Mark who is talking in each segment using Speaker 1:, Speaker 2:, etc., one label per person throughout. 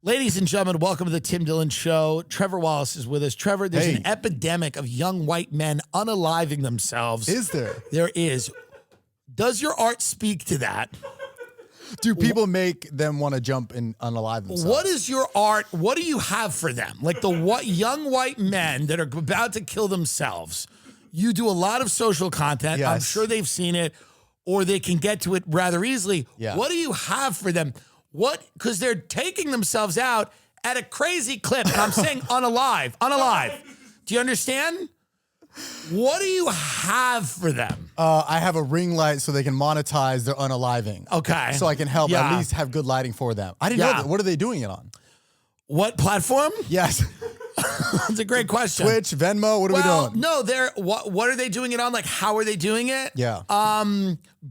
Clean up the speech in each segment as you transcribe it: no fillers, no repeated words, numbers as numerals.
Speaker 1: Ladies and gentlemen, welcome to the Tim Dillon Show. Trevor Wallace is with us. Trevor, there's an epidemic of young white men unaliving themselves.
Speaker 2: Is there?
Speaker 1: There is. Does your art speak to that?
Speaker 2: Do people make them want to jump and unalive themselves?
Speaker 1: What is your art? What do you have for them? Like the young white men that are about to kill themselves. You do a lot of social content.
Speaker 2: Yes.
Speaker 1: I'm sure they've seen it, or they can get to it rather easily.
Speaker 2: Yeah.
Speaker 1: What do you have for them? What? Because they're taking themselves out at a crazy clip. And I'm saying unalive. Do you understand? What do you have for them?
Speaker 2: I have a ring light so they can monetize their unaliving.
Speaker 1: Okay.
Speaker 2: So I can help at least have good lighting for them. I didn't know that. What are they doing it on?
Speaker 1: What platform?
Speaker 2: Yes.
Speaker 1: That's a great question.
Speaker 2: Twitch, Venmo, what are we doing?
Speaker 1: No, what are they doing it on? Like, how are they doing it?
Speaker 2: Yeah.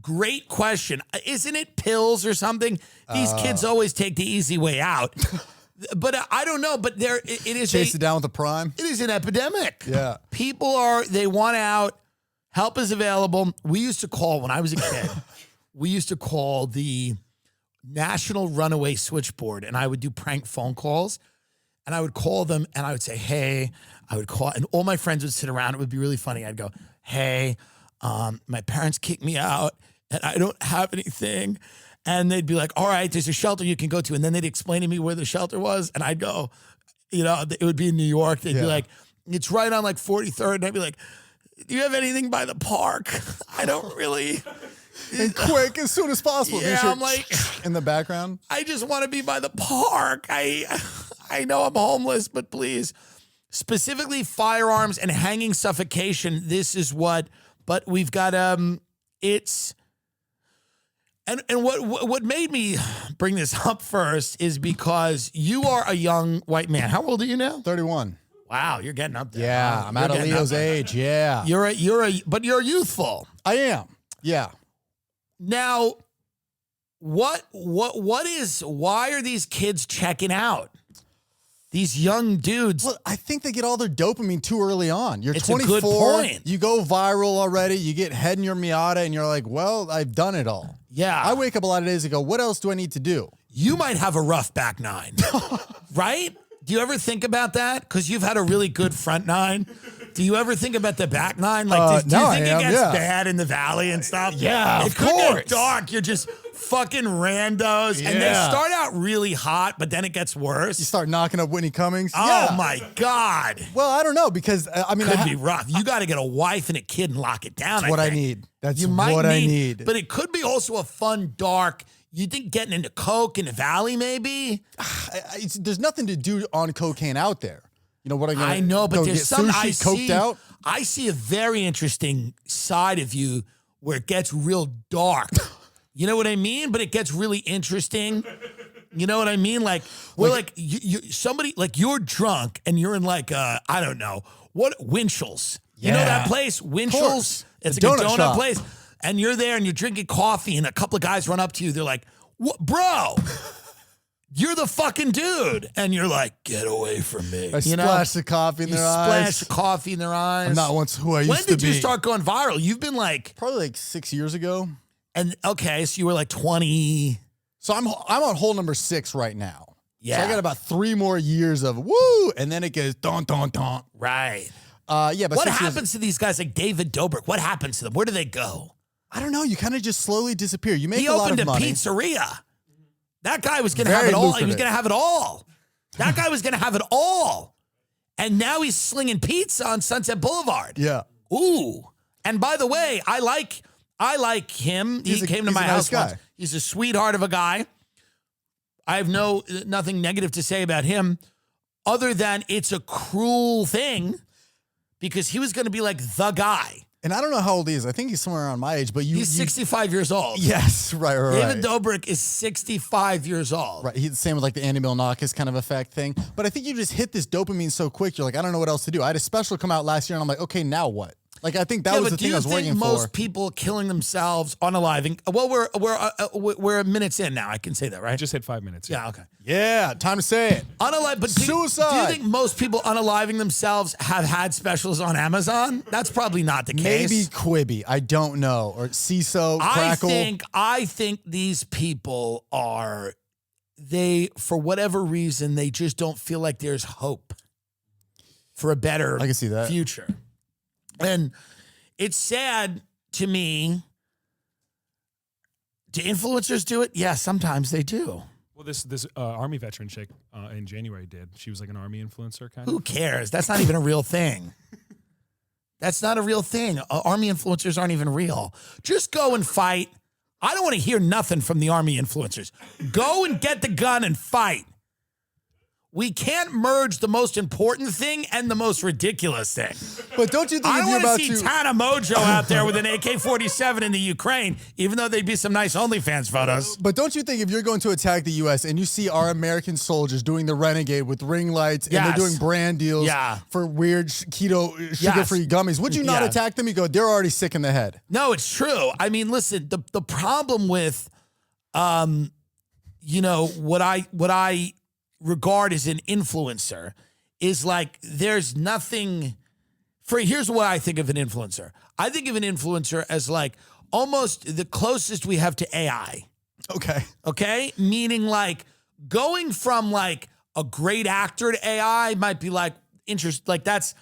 Speaker 1: Great question. Isn't it pills or something? These kids always take the easy way out. But I don't know. But it is
Speaker 2: Chase it down with the prime.
Speaker 1: It is an epidemic.
Speaker 2: Yeah.
Speaker 1: People they want out. Help is available. We used to call, when I was a kid, we used to call the National Runaway Switchboard, and I would do prank phone calls. And I would call them and I would say, hey, I would call, and all my friends would sit around. It would be really funny. I'd go, hey, my parents kicked me out and I don't have anything. And they'd be like, all right, there's a shelter you can go to. And then they'd explain to me where the shelter was. And I'd go, it would be in New York. They'd be like, it's right on like 43rd. And I'd be like, do you have anything by the park? I don't really.
Speaker 2: And quick, as soon as possible.
Speaker 1: Yeah, I'm like,
Speaker 2: in the background.
Speaker 1: I just want to be by the park. I know I'm homeless, but please. Specifically firearms and hanging suffocation. This is what, but we've got, it's, and what made me bring this up first is because you are a young white man. How old are you now?
Speaker 2: 31.
Speaker 1: Wow, you're getting up there.
Speaker 2: Yeah, I'm out of Leo's age. Yeah.
Speaker 1: But you're youthful.
Speaker 2: I am. Yeah.
Speaker 1: Now, why are these kids checking out? These young dudes.
Speaker 2: Well, I think they get all their dopamine too early on. You're 24.
Speaker 1: A good point.
Speaker 2: You go viral already. You get head in your Miata and you're like, well, I've done it all.
Speaker 1: Yeah.
Speaker 2: I wake up a lot of days and go, what else do I need to do?
Speaker 1: You might have a rough back nine, right? Do you ever think about that? Because you've had a really good front nine. Do you ever think about the back nine? Like, do you think it gets bad in the valley and stuff?
Speaker 2: Yeah,
Speaker 1: it could get dark. You're just fucking randos. And they start out really hot, but then it gets worse.
Speaker 2: You start knocking up Whitney Cummings.
Speaker 1: Oh, my God.
Speaker 2: Well, I don't know, because, I mean.
Speaker 1: Could be rough. You got to get a wife and a kid and lock it down.
Speaker 2: That's what I need. That's what I need.
Speaker 1: But it could be also a fun, dark. You think getting into coke in the valley, maybe?
Speaker 2: There's nothing to do on cocaine out there. You know what
Speaker 1: I know, but there's some
Speaker 2: coked out?
Speaker 1: I see a very interesting side of you where it gets real dark. You know what I mean? But it gets really interesting. You know what I mean? Like, we're like somebody, like you're drunk and you're in like, I don't know, Winchell's. You know that place? Winchell's? It's a donut place. And you're there and you're drinking coffee and a couple of guys run up to you. They're like, "What, bro? You're the fucking dude." And you're like, "Get away from me."
Speaker 2: Splash the coffee in their eyes.
Speaker 1: Splash the coffee in their eyes.
Speaker 2: I'm not once who I used to be.
Speaker 1: When did you start going viral? You've been like.
Speaker 2: Probably like 6 years ago.
Speaker 1: And okay, so you were like 20.
Speaker 2: So I'm on hole number 6 right now.
Speaker 1: Yeah.
Speaker 2: So I got about 3 more years of woo. And then it goes don, don, don.
Speaker 1: Right.
Speaker 2: But
Speaker 1: what happens to these guys like David Dobrik? What happens to them? Where do they go?
Speaker 2: I don't know. You kind of just slowly disappear. You make a lot of money.
Speaker 1: He opened a pizzeria. That guy was going to have it all. Lucrative. He was going to have it all. That guy was going to have it all. And now he's slinging pizza on Sunset Boulevard.
Speaker 2: Yeah.
Speaker 1: Ooh. And by the way, I like him. He came to my house once. He's a sweetheart of a guy. I have nothing negative to say about him other than it's a cruel thing because he was going to be like the guy.
Speaker 2: And I don't know how old he is. I think he's somewhere around my age, but he's
Speaker 1: 65 years old.
Speaker 2: Yes, right.
Speaker 1: David Dobrik is 65 years old.
Speaker 2: Right. He's the same with like the Andy Milonakis kind of effect thing. But I think you just hit this dopamine so quick. You're like, I don't know what else to do. I had a special come out last year and I'm like, okay, now what? Like, I think that was the thing I was waiting for.
Speaker 1: Do you think most people killing themselves unaliving? Well, we're minutes in now. I can say that, right?
Speaker 3: Just hit 5 minutes.
Speaker 1: Yeah, okay.
Speaker 2: Yeah, time to say it.
Speaker 1: But
Speaker 2: suicide.
Speaker 1: Do you think most people unaliving themselves have had specials on Amazon? That's probably not the case.
Speaker 2: Maybe Quibi. I don't know. Or CISO, Crackle.
Speaker 1: I think these people are for whatever reason, they just don't feel like there's hope for a better
Speaker 2: I can see that.
Speaker 1: future. And it's sad to me. Do influencers do it? Yeah, sometimes they do.
Speaker 3: Well, this Army veteran chick in January did. She was like an Army influencer kind of.
Speaker 1: Who cares? That's not even a real thing. That's not a real thing. Army influencers aren't even real. Just go and fight. I don't want to hear nothing from the Army influencers. Go and get the gun and fight. We can't merge the most important thing and the most ridiculous thing.
Speaker 2: But don't you think
Speaker 1: I
Speaker 2: if
Speaker 1: don't
Speaker 2: you're
Speaker 1: want
Speaker 2: about
Speaker 1: to see
Speaker 2: to...
Speaker 1: Tana Mojo out there with an AK-47 in the Ukraine, even though they'd be some nice OnlyFans photos.
Speaker 2: But don't you think if you're going to attack the U.S. and you see our American soldiers doing the renegade with ring lights and they're doing brand deals for weird keto sugar-free gummies, would you not attack them? You go, they're already sick in the head.
Speaker 1: No, it's true. I mean, listen, the problem with, you know, what I regard as an influencer is like there's nothing here's what I think of an influencer. I think of an influencer as like almost the closest we have to AI. Okay? Meaning like going from like a great actor to AI might be like that's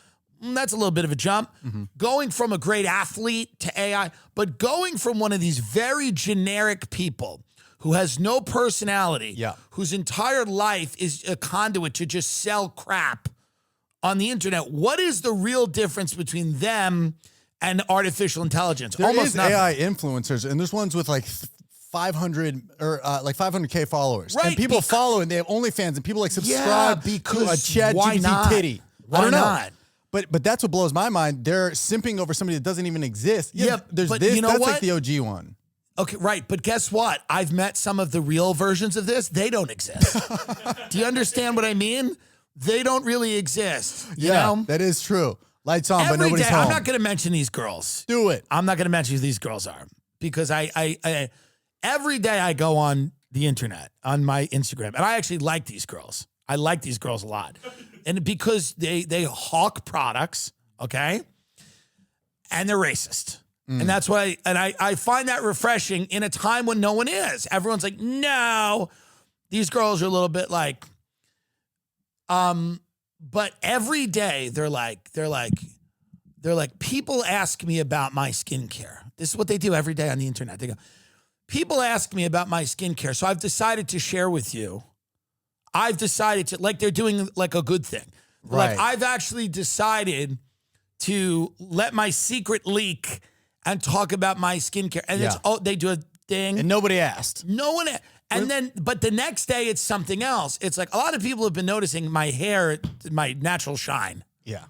Speaker 1: a little bit of a jump. Mm-hmm. Going from a great athlete to AI, but going from one of these very generic people who has no personality, whose entire life is a conduit to just sell crap on the internet. What is the real difference between them and artificial intelligence?
Speaker 2: There
Speaker 1: Almost
Speaker 2: is
Speaker 1: nothing.
Speaker 2: AI influencers, and there's ones with like 500 or like 500K followers.
Speaker 1: Right,
Speaker 2: and people follow and they have OnlyFans, and people like subscribe to a
Speaker 1: because
Speaker 2: Chat
Speaker 1: why
Speaker 2: GPT
Speaker 1: not?
Speaker 2: titty.
Speaker 1: Why
Speaker 2: I don't know.
Speaker 1: not?
Speaker 2: But that's what blows my mind. They're simping over somebody that doesn't even exist. There's
Speaker 1: but
Speaker 2: this.
Speaker 1: you know
Speaker 2: that's
Speaker 1: what?
Speaker 2: like the OG one.
Speaker 1: Okay, right. But guess what? I've met some of the real versions of this. They don't exist. Do you understand what I mean? They don't really exist. You know?
Speaker 2: That is true. Lights on, but
Speaker 1: Every
Speaker 2: nobody's
Speaker 1: day,
Speaker 2: home.
Speaker 1: I'm not going to mention these girls.
Speaker 2: Do it.
Speaker 1: I'm not going to mention who these girls are because I every day I go on the internet, on my Instagram, and I actually like these girls. I like these girls a lot. And because they hawk products, okay? And they're racist. And that's why, I find that refreshing in a time when no one is. Everyone's like, no, these girls are a little bit like, but every day they're like, people ask me about my skincare. This is what they do every day on the internet. They go, people ask me about my skincare. So I've decided to share with you. I've decided to, like they're doing like a good thing.
Speaker 2: Right.
Speaker 1: Like I've actually decided to let my secret leak and talk about my skincare. And it's they do a thing.
Speaker 2: And nobody asked.
Speaker 1: No one. And then, but the next day it's something else. It's like a lot of people have been noticing my hair, my natural shine.
Speaker 2: Yeah.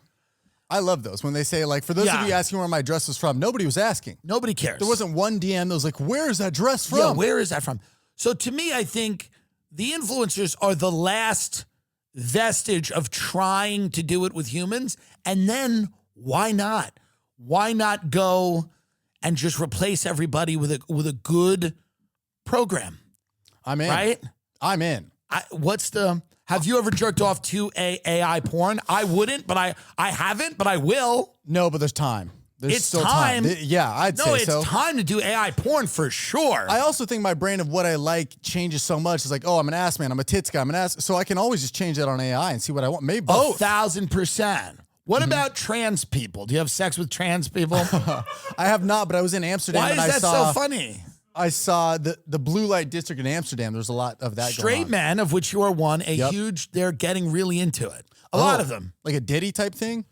Speaker 2: I love those. When they say, like, for those of you asking where my dress was from, nobody was asking.
Speaker 1: Nobody cares.
Speaker 2: There wasn't one DM that was like, where is that dress from?
Speaker 1: Yeah, where is that from? So to me, I think the influencers are the last vestige of trying to do it with humans. And then why not? Why not go and just replace everybody with a good program?
Speaker 2: I'm in.
Speaker 1: Right?
Speaker 2: I'm in.
Speaker 1: Have you ever jerked off to AI porn? I wouldn't, but I haven't, but I will.
Speaker 2: No, but there's time. There's
Speaker 1: It's
Speaker 2: still
Speaker 1: time.
Speaker 2: Yeah, I'd say so.
Speaker 1: No, it's time to do AI porn for sure.
Speaker 2: I also think my brain of what I like changes so much. It's like, oh, I'm an ass man. I'm a tits guy. I'm an ass. So I can always just change that on AI and see what I want. Maybe both.
Speaker 1: 1,000%. What about trans people? Do you have sex with trans people?
Speaker 2: I have not, but I was in Amsterdam.
Speaker 1: Why
Speaker 2: and
Speaker 1: is
Speaker 2: I
Speaker 1: that
Speaker 2: saw,
Speaker 1: so funny?
Speaker 2: I saw the blue light district in Amsterdam. There's a lot of that going
Speaker 1: Straight
Speaker 2: on.
Speaker 1: men, of which you are one, they're getting really into it. A lot of them.
Speaker 2: Like a Diddy type thing?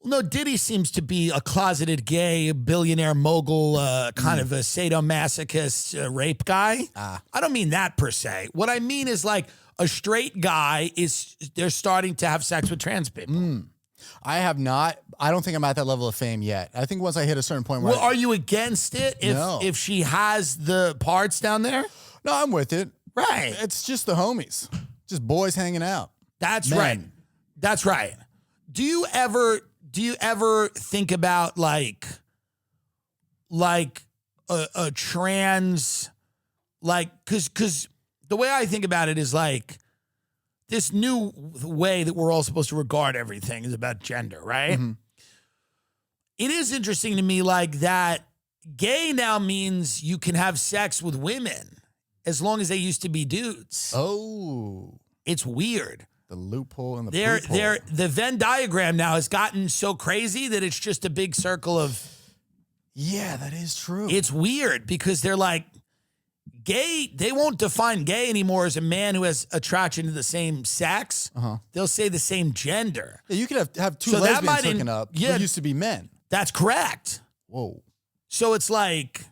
Speaker 1: No, Diddy seems to be a closeted gay billionaire mogul, kind of a sadomasochist rape guy. I don't mean that per se. What I mean is like a straight guy they're starting to have sex with trans people.
Speaker 2: I have not. I don't think I'm at that level of fame yet. I think once I hit a certain point where
Speaker 1: Well, are you against it if she has the parts down there?
Speaker 2: No, I'm with it.
Speaker 1: Right.
Speaker 2: It's just the homies. Just boys hanging out.
Speaker 1: That's
Speaker 2: Men.
Speaker 1: right. That's right. Do you ever think about like a trans, like, cause the way I think about it is like this new way that we're all supposed to regard everything is about gender, right? Mm-hmm. It is interesting to me like that gay now means you can have sex with women as long as they used to be dudes.
Speaker 2: Oh.
Speaker 1: It's weird.
Speaker 2: The loophole in the loophole.
Speaker 1: The Venn diagram now has gotten so crazy that it's just a big circle of...
Speaker 2: Yeah, that is true.
Speaker 1: It's weird because they're like, gay, they won't define gay anymore as a man who has attraction to the same sex. They'll say the same gender.
Speaker 2: Yeah, you could have two lesbians hooking up who used to be men.
Speaker 1: That's correct.
Speaker 2: Whoa.
Speaker 1: So it's like...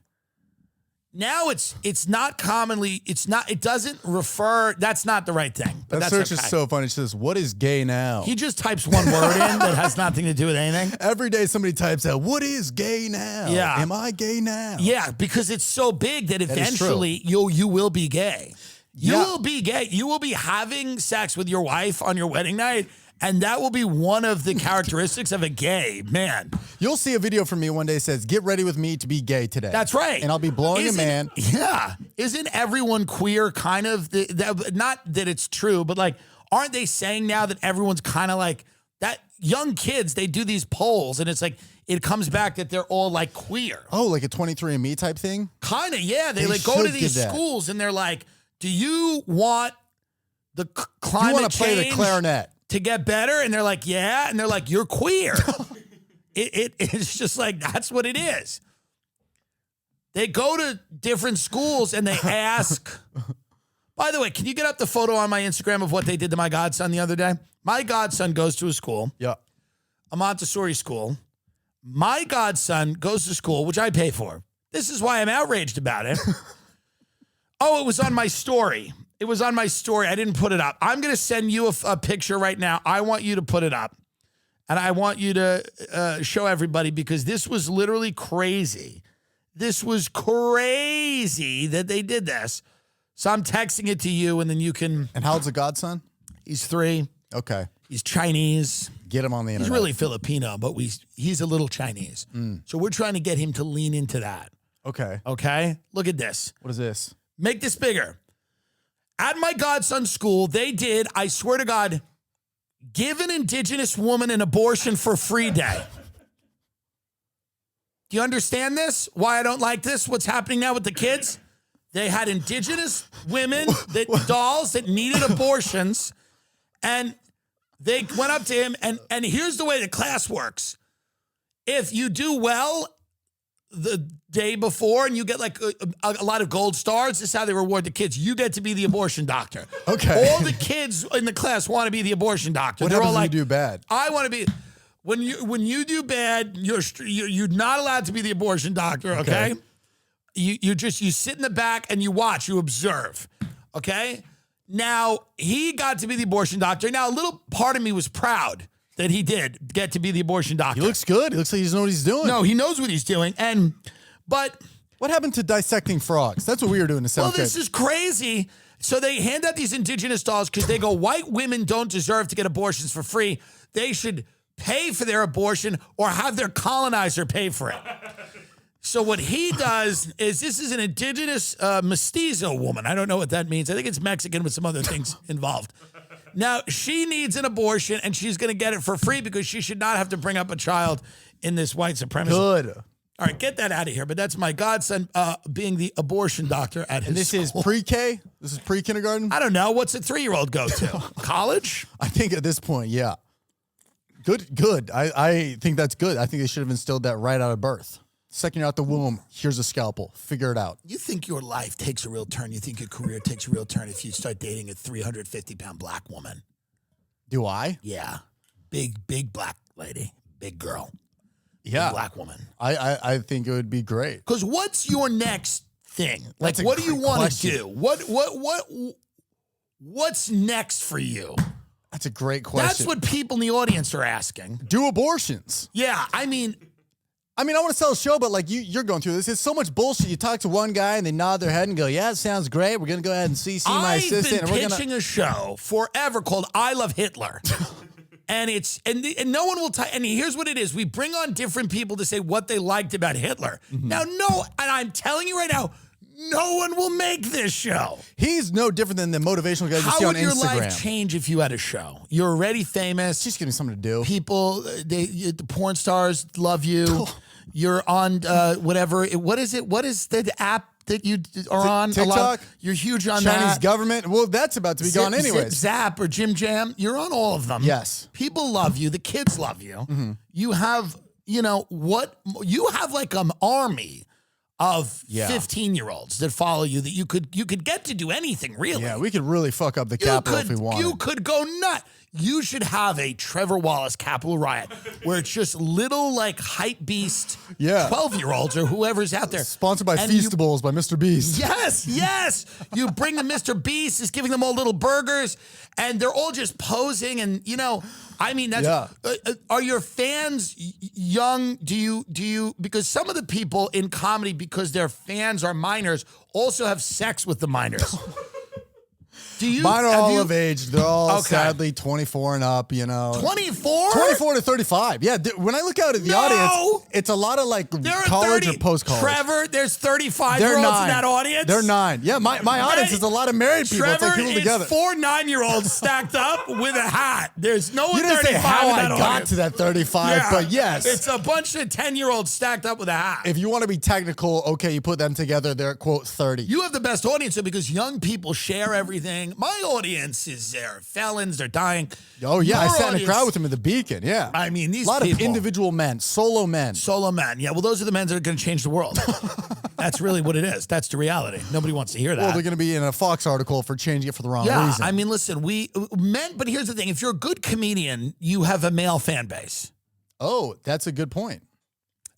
Speaker 1: Now it's not commonly, it doesn't refer, that's not the right thing. But
Speaker 2: that search is so funny. It says, what is gay now?
Speaker 1: He just types one word in that has nothing to do with anything.
Speaker 2: Every day somebody types out, what is gay now?
Speaker 1: Yeah.
Speaker 2: Am I gay now?
Speaker 1: Yeah, because it's so big that eventually you will be gay. You will be gay. You will be having sex with your wife on your wedding night. And that will be one of the characteristics of a gay man.
Speaker 2: You'll see a video from me one day that says, get ready with me to be gay today.
Speaker 1: That's right.
Speaker 2: And I'll be blowing a man.
Speaker 1: Yeah. Isn't everyone queer kind of, not that it's true, but like, aren't they saying now that everyone's kind of like, that young kids, they do these polls and it's like, it comes back that they're all like queer.
Speaker 2: Oh, like a 23andMe type thing?
Speaker 1: Kind of, yeah. They like go to these schools and they're like, do you want the climate change?
Speaker 2: You want to play the clarinet?
Speaker 1: To get better, and they're like, yeah, and they're like, you're queer. It's just like, that's what it is. They go to different schools and they ask, by the way, can you get up the photo on my Instagram of what they did to my godson the other day? My godson goes to a school, a Montessori school. My godson goes to school, which I pay for. This is why I'm outraged about it. Oh, it was on my story. It was on my story. I didn't put it up. I'm going to send you a picture right now. I want you to put it up. And I want you to show everybody because this was literally crazy. This was crazy that they did this. So I'm texting it to you and then you can...
Speaker 2: And how old's the godson?
Speaker 1: He's 3.
Speaker 2: Okay.
Speaker 1: He's Chinese.
Speaker 2: Get him on the internet.
Speaker 1: He's really Filipino, but he's a little Chinese. So we're trying to get him to lean into that.
Speaker 2: Okay.
Speaker 1: Okay? Look at this.
Speaker 2: What is this?
Speaker 1: Make this bigger. At my godson's school, they did, I swear to God, give an indigenous woman an abortion for free day. Do you understand this? Why I don't like this? What's happening now with the kids? They had indigenous women, dolls that needed abortions, and they went up to him, and here's the way the class works. If you do well the day before and you get like a lot of gold stars, this is how they reward the kids. You get to be the abortion doctor.
Speaker 2: Okay.
Speaker 1: All the kids in the class want to be the abortion doctor.
Speaker 2: What
Speaker 1: They're
Speaker 2: happens
Speaker 1: all
Speaker 2: when
Speaker 1: like,
Speaker 2: you do bad?
Speaker 1: I want to be... When you do bad, you're not allowed to be the abortion doctor, okay? You sit in the back and you watch, you observe, okay? Now, he got to be the abortion doctor. Now, a little part of me was proud that he did get to be the abortion doctor.
Speaker 2: He looks good. He looks like he knows what he's doing.
Speaker 1: No, he knows what he's doing. But
Speaker 2: what happened to dissecting frogs? That's what we were doing in the 7th grade.
Speaker 1: Well, this is crazy. So they hand out these indigenous dolls because they go, white women don't deserve to get abortions for free. They should pay for their abortion or have their colonizer pay for it. So what he does is, this is an indigenous mestizo woman. I don't know what that means. I think it's Mexican with some other things involved. Now, she needs an abortion, and she's going to get it for free because she should not have to bring up a child in this white supremacy.
Speaker 2: Good.
Speaker 1: All right, get that out of here. But that's my godson being the abortion doctor at his school.
Speaker 2: Is pre-K? This is pre-kindergarten?
Speaker 1: I don't know. What's a 3-year-old go to? College?
Speaker 2: I think at this point, yeah. Good. I think that's good. I think they should have instilled that right out of birth. Second you're out the womb, here's a scalpel. Figure it out.
Speaker 1: You think your life takes a real turn. You think your career takes a real turn if you start dating a 350-pound black woman.
Speaker 2: Do I?
Speaker 1: Yeah. Big black lady. Big girl.
Speaker 2: Yeah.
Speaker 1: Big black woman.
Speaker 2: I think it would be great.
Speaker 1: Because what's your next thing? Like,
Speaker 2: That's a
Speaker 1: what do you
Speaker 2: great
Speaker 1: want
Speaker 2: question.
Speaker 1: to do? What's next for you?
Speaker 2: That's a great question.
Speaker 1: That's what people in the audience are asking.
Speaker 2: Do abortions.
Speaker 1: Yeah, I mean,
Speaker 2: I want to sell a show, but like you're going through this. It's so much bullshit. You talk to one guy and they nod their head and go, yeah, it sounds great. We're going to go ahead and CC my assistant.
Speaker 1: I've been pitching a show forever called I Love Hitler. And no one will and here's what it is. We bring on different people to say what they liked about Hitler. Mm-hmm. Now, and I'm telling you right now, no one will make this show.
Speaker 2: He's no different than the motivational guys you see on Instagram.
Speaker 1: How would your life change if you had a show? You're already famous.
Speaker 2: Just give me something to do.
Speaker 1: People, the porn stars love you. You're on whatever. What is it? What is the app that you are on?
Speaker 2: TikTok?
Speaker 1: You're huge on
Speaker 2: Chinese
Speaker 1: that.
Speaker 2: government? Well, that's about to be gone anyways.
Speaker 1: Zap or Jim Jam. You're on all of them.
Speaker 2: Yes.
Speaker 1: People love you. The kids love you. Mm-hmm. You have, you have like an army of 15-year-olds that follow you that you could get to do anything, really.
Speaker 2: Yeah, we could really fuck up the Capitol if we wanted.
Speaker 1: You could go nuts. You should have a Trevor Wallace Capitol riot where it's just little like hype beast 12-year-olds or whoever's out there.
Speaker 2: Sponsored by Feastables by Mr. Beast.
Speaker 1: Yes. You bring the Mr. Beast, is giving them all little burgers, and they're all just posing. And that's are your fans young? Do you because some of the people in comedy, because their fans are minors, also have sex with the minors. Mine are all of age. They're all sadly 24 and up, 24?
Speaker 2: 24 to 35. Yeah, when I look out at the audience, it's a lot of like college or post-college.
Speaker 1: Trevor, there's 35-year-olds in that audience?
Speaker 2: They're 9. Yeah, my audience is a lot of married people.
Speaker 1: Trevor,
Speaker 2: it's like people together.
Speaker 1: 4 9-year-olds stacked up with a hat. There's no one
Speaker 2: you didn't
Speaker 1: 35
Speaker 2: say how
Speaker 1: in that
Speaker 2: I
Speaker 1: audience.
Speaker 2: got to that 35, but yes.
Speaker 1: It's a bunch of 10-year-olds stacked up with a hat.
Speaker 2: If you want to be technical, okay, you put them together, they're, quote, 30.
Speaker 1: You have the best audience because young people share everything. My audience is there. Felons, they're dying.
Speaker 2: Oh, yeah. I sat in a crowd with them at the Beacon. Yeah.
Speaker 1: I mean, these
Speaker 2: a lot of individual men, solo men.
Speaker 1: Solo men. Yeah. Well, those are the men that are going to change the world. That's really what it is. That's the reality. Nobody wants to hear that.
Speaker 2: Well, they're going to be in a Fox article for changing it for the wrong reason.
Speaker 1: I mean, listen, but here's the thing. If you're a good comedian, you have a male fan base.
Speaker 2: Oh, that's a good point.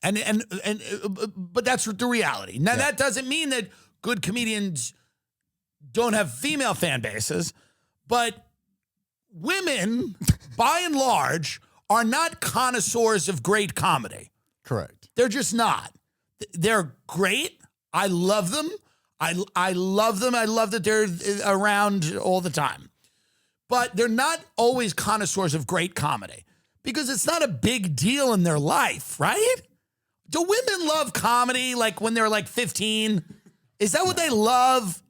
Speaker 1: But that's the reality. Now, that doesn't mean that good comedians don't have female fan bases. But women, by and large, are not connoisseurs of great comedy.
Speaker 2: Correct.
Speaker 1: They're just not. They're great. I love them. I love them. I love that they're around all the time. But they're not always connoisseurs of great comedy because it's not a big deal in their life, right? Do women love comedy like when they're like 15? Is that what they love?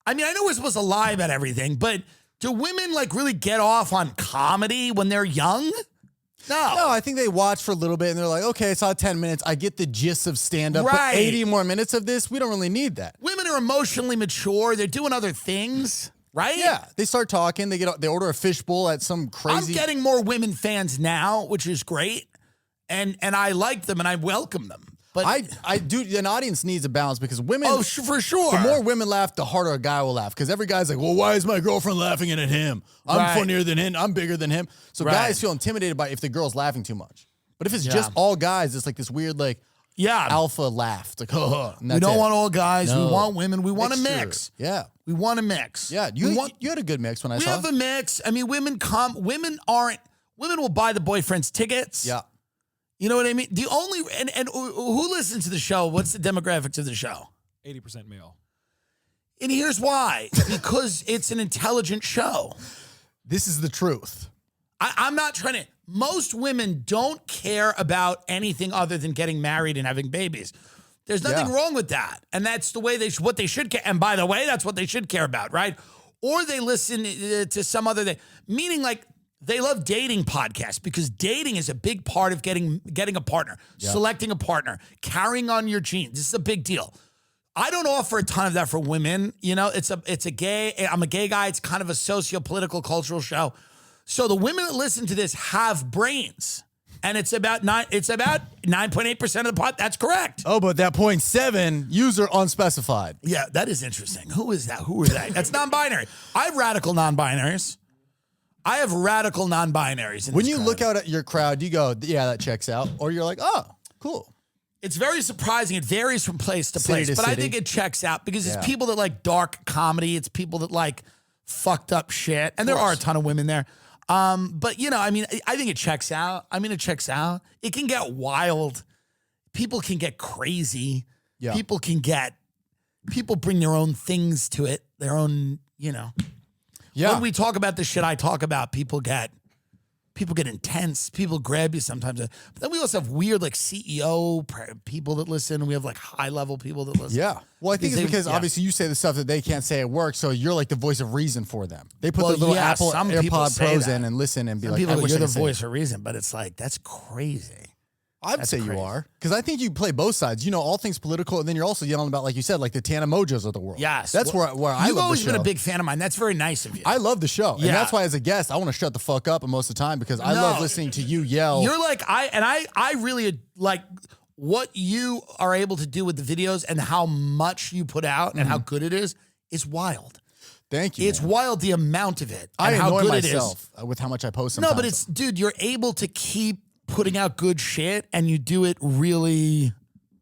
Speaker 1: I mean, I know we're supposed to lie about everything, but do women like really get off on comedy when they're young? No,
Speaker 2: I think they watch for a little bit and they're like, okay, I saw 10 minutes. I get the gist of stand-up,
Speaker 1: right.
Speaker 2: But 80 more minutes of this, we don't really need that.
Speaker 1: Women are emotionally mature. They're doing other things, right?
Speaker 2: Yeah, they start talking. They order a fishbowl at some crazy...
Speaker 1: I'm getting more women fans now, which is great. And I like them and I welcome them. But
Speaker 2: I do. An audience needs a balance because women.
Speaker 1: Oh, for sure.
Speaker 2: The more women laugh, the harder a guy will laugh. Because every guy's like, "Well, why is my girlfriend laughing at him? I'm funnier than him. I'm bigger than him." So guys feel intimidated by if the girl's laughing too much. But if it's just all guys, it's like this weird alpha laugh. It's like,
Speaker 1: we don't want all guys. No. We want women. We want a mix.
Speaker 2: Yeah,
Speaker 1: we want a mix.
Speaker 2: Yeah, you had a good mix when I saw.
Speaker 1: We have a mix. I mean, women will buy the boyfriend's tickets.
Speaker 2: Yeah.
Speaker 1: You know what I mean? The only and who listens to the show? What's the demographics of the show?
Speaker 3: 80% male.
Speaker 1: And here's why: because it's an intelligent show.
Speaker 2: This is the truth.
Speaker 1: I'm not trying to. Most women don't care about anything other than getting married and having babies. There's nothing wrong with that, and that's the way what they should care. And by the way, that's what they should care about, right? Or they listen to some other thing, meaning like. They love dating podcasts because dating is a big part of getting a partner, selecting a partner, carrying on your genes. This is a big deal. I don't offer a ton of that for women. You know, I'm a gay guy. It's kind of a socio-political, cultural show. So the women that listen to this have brains. And it's about 9.8% of the pot. That's correct.
Speaker 2: Oh, but that 0.7 user unspecified.
Speaker 1: Yeah, that is interesting. Who is that? Who are they? That's non-binary. I have radical non-binaries.
Speaker 2: When you look out at your crowd, you go, yeah, that checks out. Or you're like, oh, cool.
Speaker 1: It's very surprising. It varies from place to place. But I think it checks out because it's people that like dark comedy. It's people that like fucked up shit. And there are a ton of women there. But, I mean, I think it checks out. It checks out. It can get wild. People can get crazy. Yeah. People bring their own things to it. Their own, Yeah. When we talk about the shit I talk about, people get intense. People grab you sometimes. But then we also have weird CEO people that listen. And we have high level people that listen.
Speaker 2: Yeah. Well, I think it's because obviously you say the stuff that they can't say at work. So you're like the voice of reason for them. They put their little Apple AirPod Pros in and listen and be like,
Speaker 1: you're the voice of reason. But it's like, that's crazy.
Speaker 2: I'd say you are. Because I think you play both sides. You know, all things political, and then you're also yelling about, like you said, like the Tana Mojos of the world.
Speaker 1: Yes.
Speaker 2: That's where I love the show.
Speaker 1: You've always been a big fan of mine. That's very nice of you.
Speaker 2: I love the show.
Speaker 1: Yeah.
Speaker 2: And that's why, as a guest, I want to shut the fuck up most of the time because I love listening to you yell.
Speaker 1: You're like, I really like what you are able to do with the videos and how much you put out and how good it is wild.
Speaker 2: Thank you.
Speaker 1: It's wild the amount of it.
Speaker 2: I
Speaker 1: and how
Speaker 2: annoy
Speaker 1: good
Speaker 2: myself with how much I post sometimes.
Speaker 1: No, but it's, dude, you're able to keep putting out good shit and you do it really,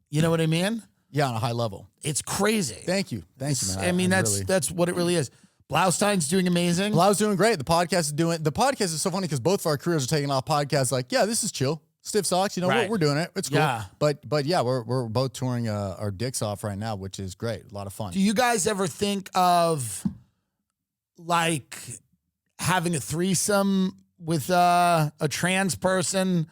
Speaker 1: you know what I mean?
Speaker 2: Yeah, on a high level.
Speaker 1: It's crazy.
Speaker 2: Thank you. Thank you, man.
Speaker 1: I mean, that's what it really is. Blaustein's doing amazing.
Speaker 2: Blau's doing great. The podcast is so funny because both of our careers are taking off. Podcasts like, yeah, this is chill. Stiff socks, you know, we're doing it. It's cool. Yeah. But yeah, we're both touring our dicks off right now, which is great. A lot of fun.
Speaker 1: Do you guys ever think of like having a threesome with a trans person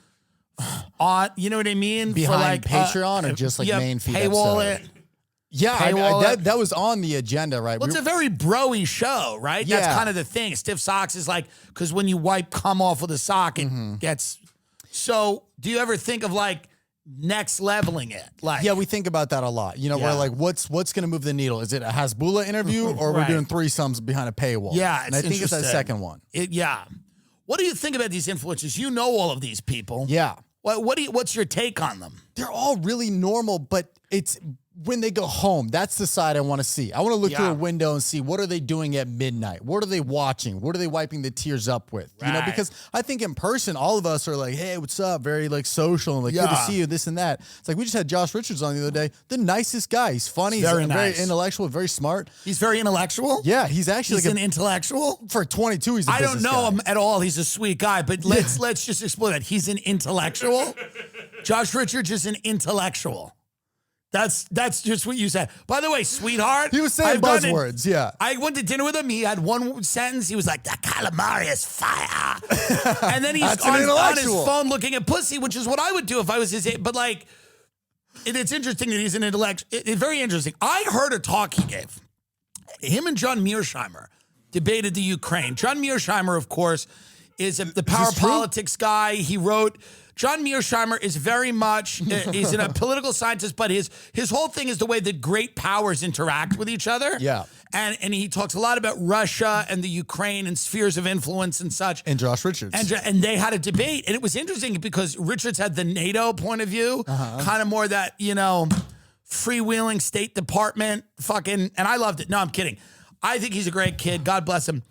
Speaker 1: on, you know what I mean?
Speaker 2: Behind Patreon or just like main feed
Speaker 1: paywall
Speaker 2: episode? Yeah, that was on the agenda, right?
Speaker 1: Well, it's a very bro-y show, right?
Speaker 2: Yeah.
Speaker 1: That's kind of the thing. Stiff socks is like, because when you wipe cum off with a sock, it gets... So do you ever think of like next leveling it? Like,
Speaker 2: yeah, we think about that a lot. You know, we're like, what's going to move the needle? Is it a Hasbulla interview or we're doing threesomes behind a paywall?
Speaker 1: Yeah,
Speaker 2: and I think it's that second one.
Speaker 1: Yeah. What do you think about these influencers? You know all of these people.
Speaker 2: Yeah.
Speaker 1: What's your take on them?
Speaker 2: They're all really normal, but it's when they go home, that's the side I want to see. I want to look through a window and see what are they doing at midnight? What are they watching? What are they wiping the tears up with?
Speaker 1: Right.
Speaker 2: You know, because I think in person, all of us are like, hey, what's up? Very like social and like good to see you, this and that. It's like we just had Josh Richards on the other day. The nicest guy. He's funny. He's very intellectual, very smart.
Speaker 1: He's very intellectual?
Speaker 2: Yeah, he's actually
Speaker 1: an intellectual?
Speaker 2: For 22, he's a business
Speaker 1: I don't know him at all. He's a sweet guy, but let's just explore that. He's an intellectual? Josh Richards is an intellectual. That's just what you said. By the way, sweetheart.
Speaker 2: He was saying buzzwords, yeah.
Speaker 1: I went to dinner with him. He had one sentence. He was like, the calamari is fire. And then he's on his phone looking at pussy, which is what I would do if I was his age. But like, it's interesting that he's an intellectual. It's very interesting. I heard a talk he gave. Him and John Mearsheimer debated the Ukraine. John Mearsheimer, of course, is the power politics guy. He wrote... John Mearsheimer is very much, he's a political scientist, but his whole thing is the way that great powers interact with each other.
Speaker 2: Yeah.
Speaker 1: And he talks a lot about Russia and the Ukraine and spheres of influence and such.
Speaker 2: And Josh Richards.
Speaker 1: And they had a debate. And it was interesting because Richards had the NATO point of view, kind of more that, you know, freewheeling State Department fucking, and I loved it. No, I'm kidding. I think he's a great kid. God bless him.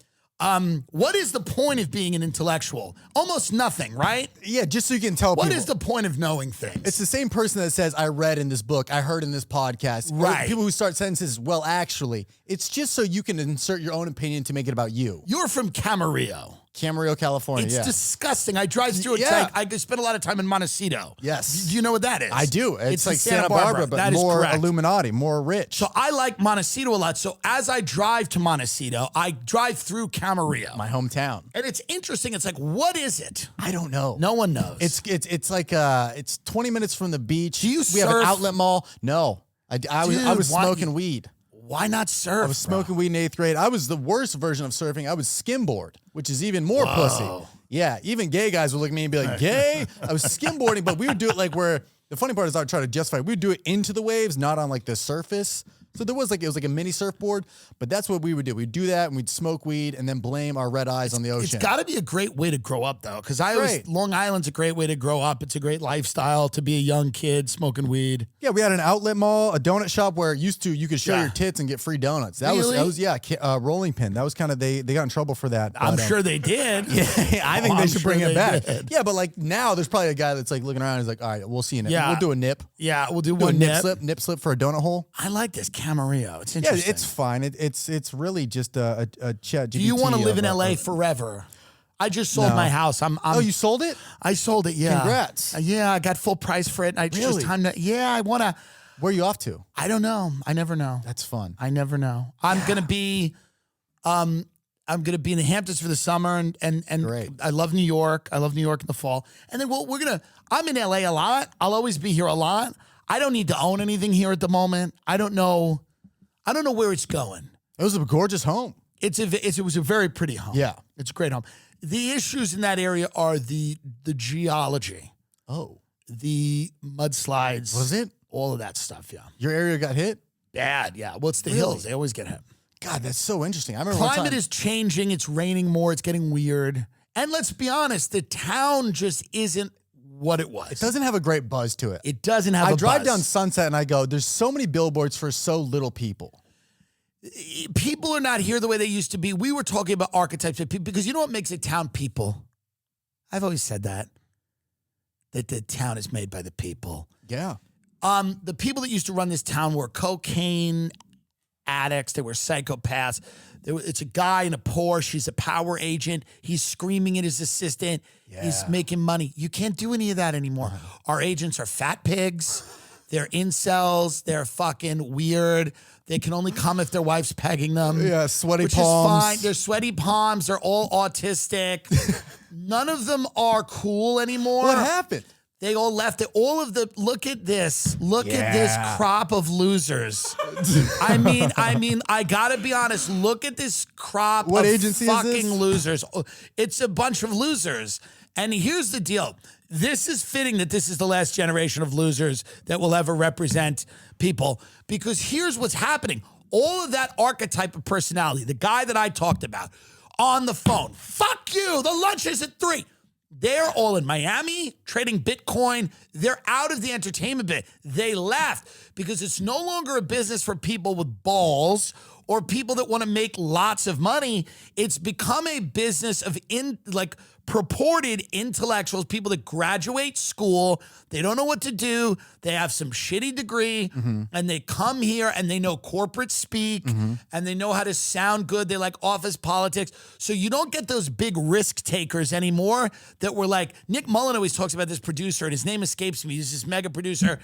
Speaker 1: What is the point of being an intellectual? Almost nothing, right?
Speaker 2: Yeah, just so you can tell people.
Speaker 1: What is the point of knowing things?
Speaker 2: It's the same person that says, I read in this book, I heard in this podcast.
Speaker 1: Right.
Speaker 2: Or people who start sentences, well, actually. It's just so you can insert your own opinion to make it about you.
Speaker 1: You're from Camarillo.
Speaker 2: Camarillo, California,
Speaker 1: It's disgusting. I drive through it. Yeah. I spend a lot of time in Montecito.
Speaker 2: Yes.
Speaker 1: Do you know what that is?
Speaker 2: I do. It's like Santa Barbara, but more Illuminati, more rich.
Speaker 1: So I like Montecito a lot. So as I drive to Montecito, I drive through Camarillo.
Speaker 2: My hometown.
Speaker 1: And it's interesting. It's like, what is it?
Speaker 2: I don't know.
Speaker 1: No one knows.
Speaker 2: It's like it's 20 minutes from the beach.
Speaker 1: Do you
Speaker 2: We have an outlet mall. No. I was smoking weed.
Speaker 1: Why not surf?
Speaker 2: I was smoking weed in 8th grade. I was the worst version of surfing. I was skimboard, which is even more pussy. Yeah, even gay guys would look at me and be like, gay? I was skimboarding, but we would do it like where, the funny part is I would try to justify it. We would do it into the waves, not on like the surface. So it was like a mini surfboard, but that's what we would do. We'd do that and we'd smoke weed and then blame our red eyes on the ocean.
Speaker 1: It's got to be a great way to grow up though. Cause Long Island's a great way to grow up. It's a great lifestyle to be a young kid smoking weed.
Speaker 2: Yeah. We had an outlet mall, a donut shop where you could show your tits and get free donuts. That was rolling pin. That was kind of, they got in trouble for that.
Speaker 1: I'm sure they did.
Speaker 2: Yeah. I think they should bring it back. Yeah. But like now there's probably a guy that's like looking around and he's like, all right, we'll see you next.
Speaker 1: Yeah.
Speaker 2: We'll do a nip.
Speaker 1: Yeah. We'll do one nip.
Speaker 2: Nip slip for a donut hole.
Speaker 1: I like this Camarillo. It's interesting.
Speaker 2: Yeah, it's fine. It's really just a chat.
Speaker 1: Do you want to live in LA forever? I just sold my house.
Speaker 2: Oh, you sold it?
Speaker 1: I sold it. Yeah.
Speaker 2: Congrats.
Speaker 1: Yeah, I got full price for it. It's just time to. Yeah, I want to.
Speaker 2: Where are you off to?
Speaker 1: I don't know. I never know.
Speaker 2: That's fun.
Speaker 1: I never know. I'm gonna be in the Hamptons for the summer, and
Speaker 2: Great.
Speaker 1: I love New York. I love New York in the fall, and then I'm in LA a lot. I'll always be here a lot. I don't need to own anything here at the moment. I don't know where it's going.
Speaker 2: It was a gorgeous home.
Speaker 1: It was a very pretty home.
Speaker 2: Yeah.
Speaker 1: It's a great home. The issues in that area are the geology.
Speaker 2: Oh.
Speaker 1: the mudslides.
Speaker 2: Was it?
Speaker 1: All of that stuff, yeah.
Speaker 2: Your area got hit?
Speaker 1: Bad, yeah. Well, it's the hills. They always get hit.
Speaker 2: God, that's so interesting. I remember
Speaker 1: Climate is changing. It's raining more. It's getting weird. And let's be honest, the town just isn't what it was.
Speaker 2: It doesn't have a great buzz to it.
Speaker 1: It doesn't have a buzz.
Speaker 2: I drive down Sunset and I go, there's so many billboards for so little people.
Speaker 1: People are not here the way they used to be. We were talking about archetypes of people because you know what makes a town people? I've always said that the town is made by the people.
Speaker 2: Yeah.
Speaker 1: The people that used to run this town were cocaine addicts. They were psychopaths. It's a guy in a Porsche. He's a power agent. He's screaming at his assistant. Yeah. He's making money. You can't do any of that anymore. Our agents are fat pigs. They're incels. They're fucking weird. They can only come if their wife's pegging them.
Speaker 2: Yeah, sweaty
Speaker 1: which
Speaker 2: palms.
Speaker 1: Is fine. They're sweaty palms. They're all autistic. None of them are cool anymore.
Speaker 2: What happened?
Speaker 1: They all left it. All of the look at this. Look at this crop of losers. I mean, I gotta be honest. Look at this crop
Speaker 2: what
Speaker 1: of
Speaker 2: agency
Speaker 1: fucking
Speaker 2: is this?
Speaker 1: Losers. It's a bunch of losers. And here's the deal. This is fitting that this is the last generation of losers that will ever represent people, because here's what's happening. All of that archetype of personality, the guy that I talked about on the phone, fuck you, the lunch is at 3. They're all in Miami trading Bitcoin. They're out of the entertainment bit. They left because it's no longer a business for people with balls or people that want to make lots of money. It's become a business of purported intellectuals, people that graduate school. They don't know what to do. They have some shitty degree and they come here and they know corporate speak and they know how to sound good. They like office politics. So you don't get those big risk takers anymore that were like, Nick Mullen always talks about this producer and his name escapes me. He's this mega producer.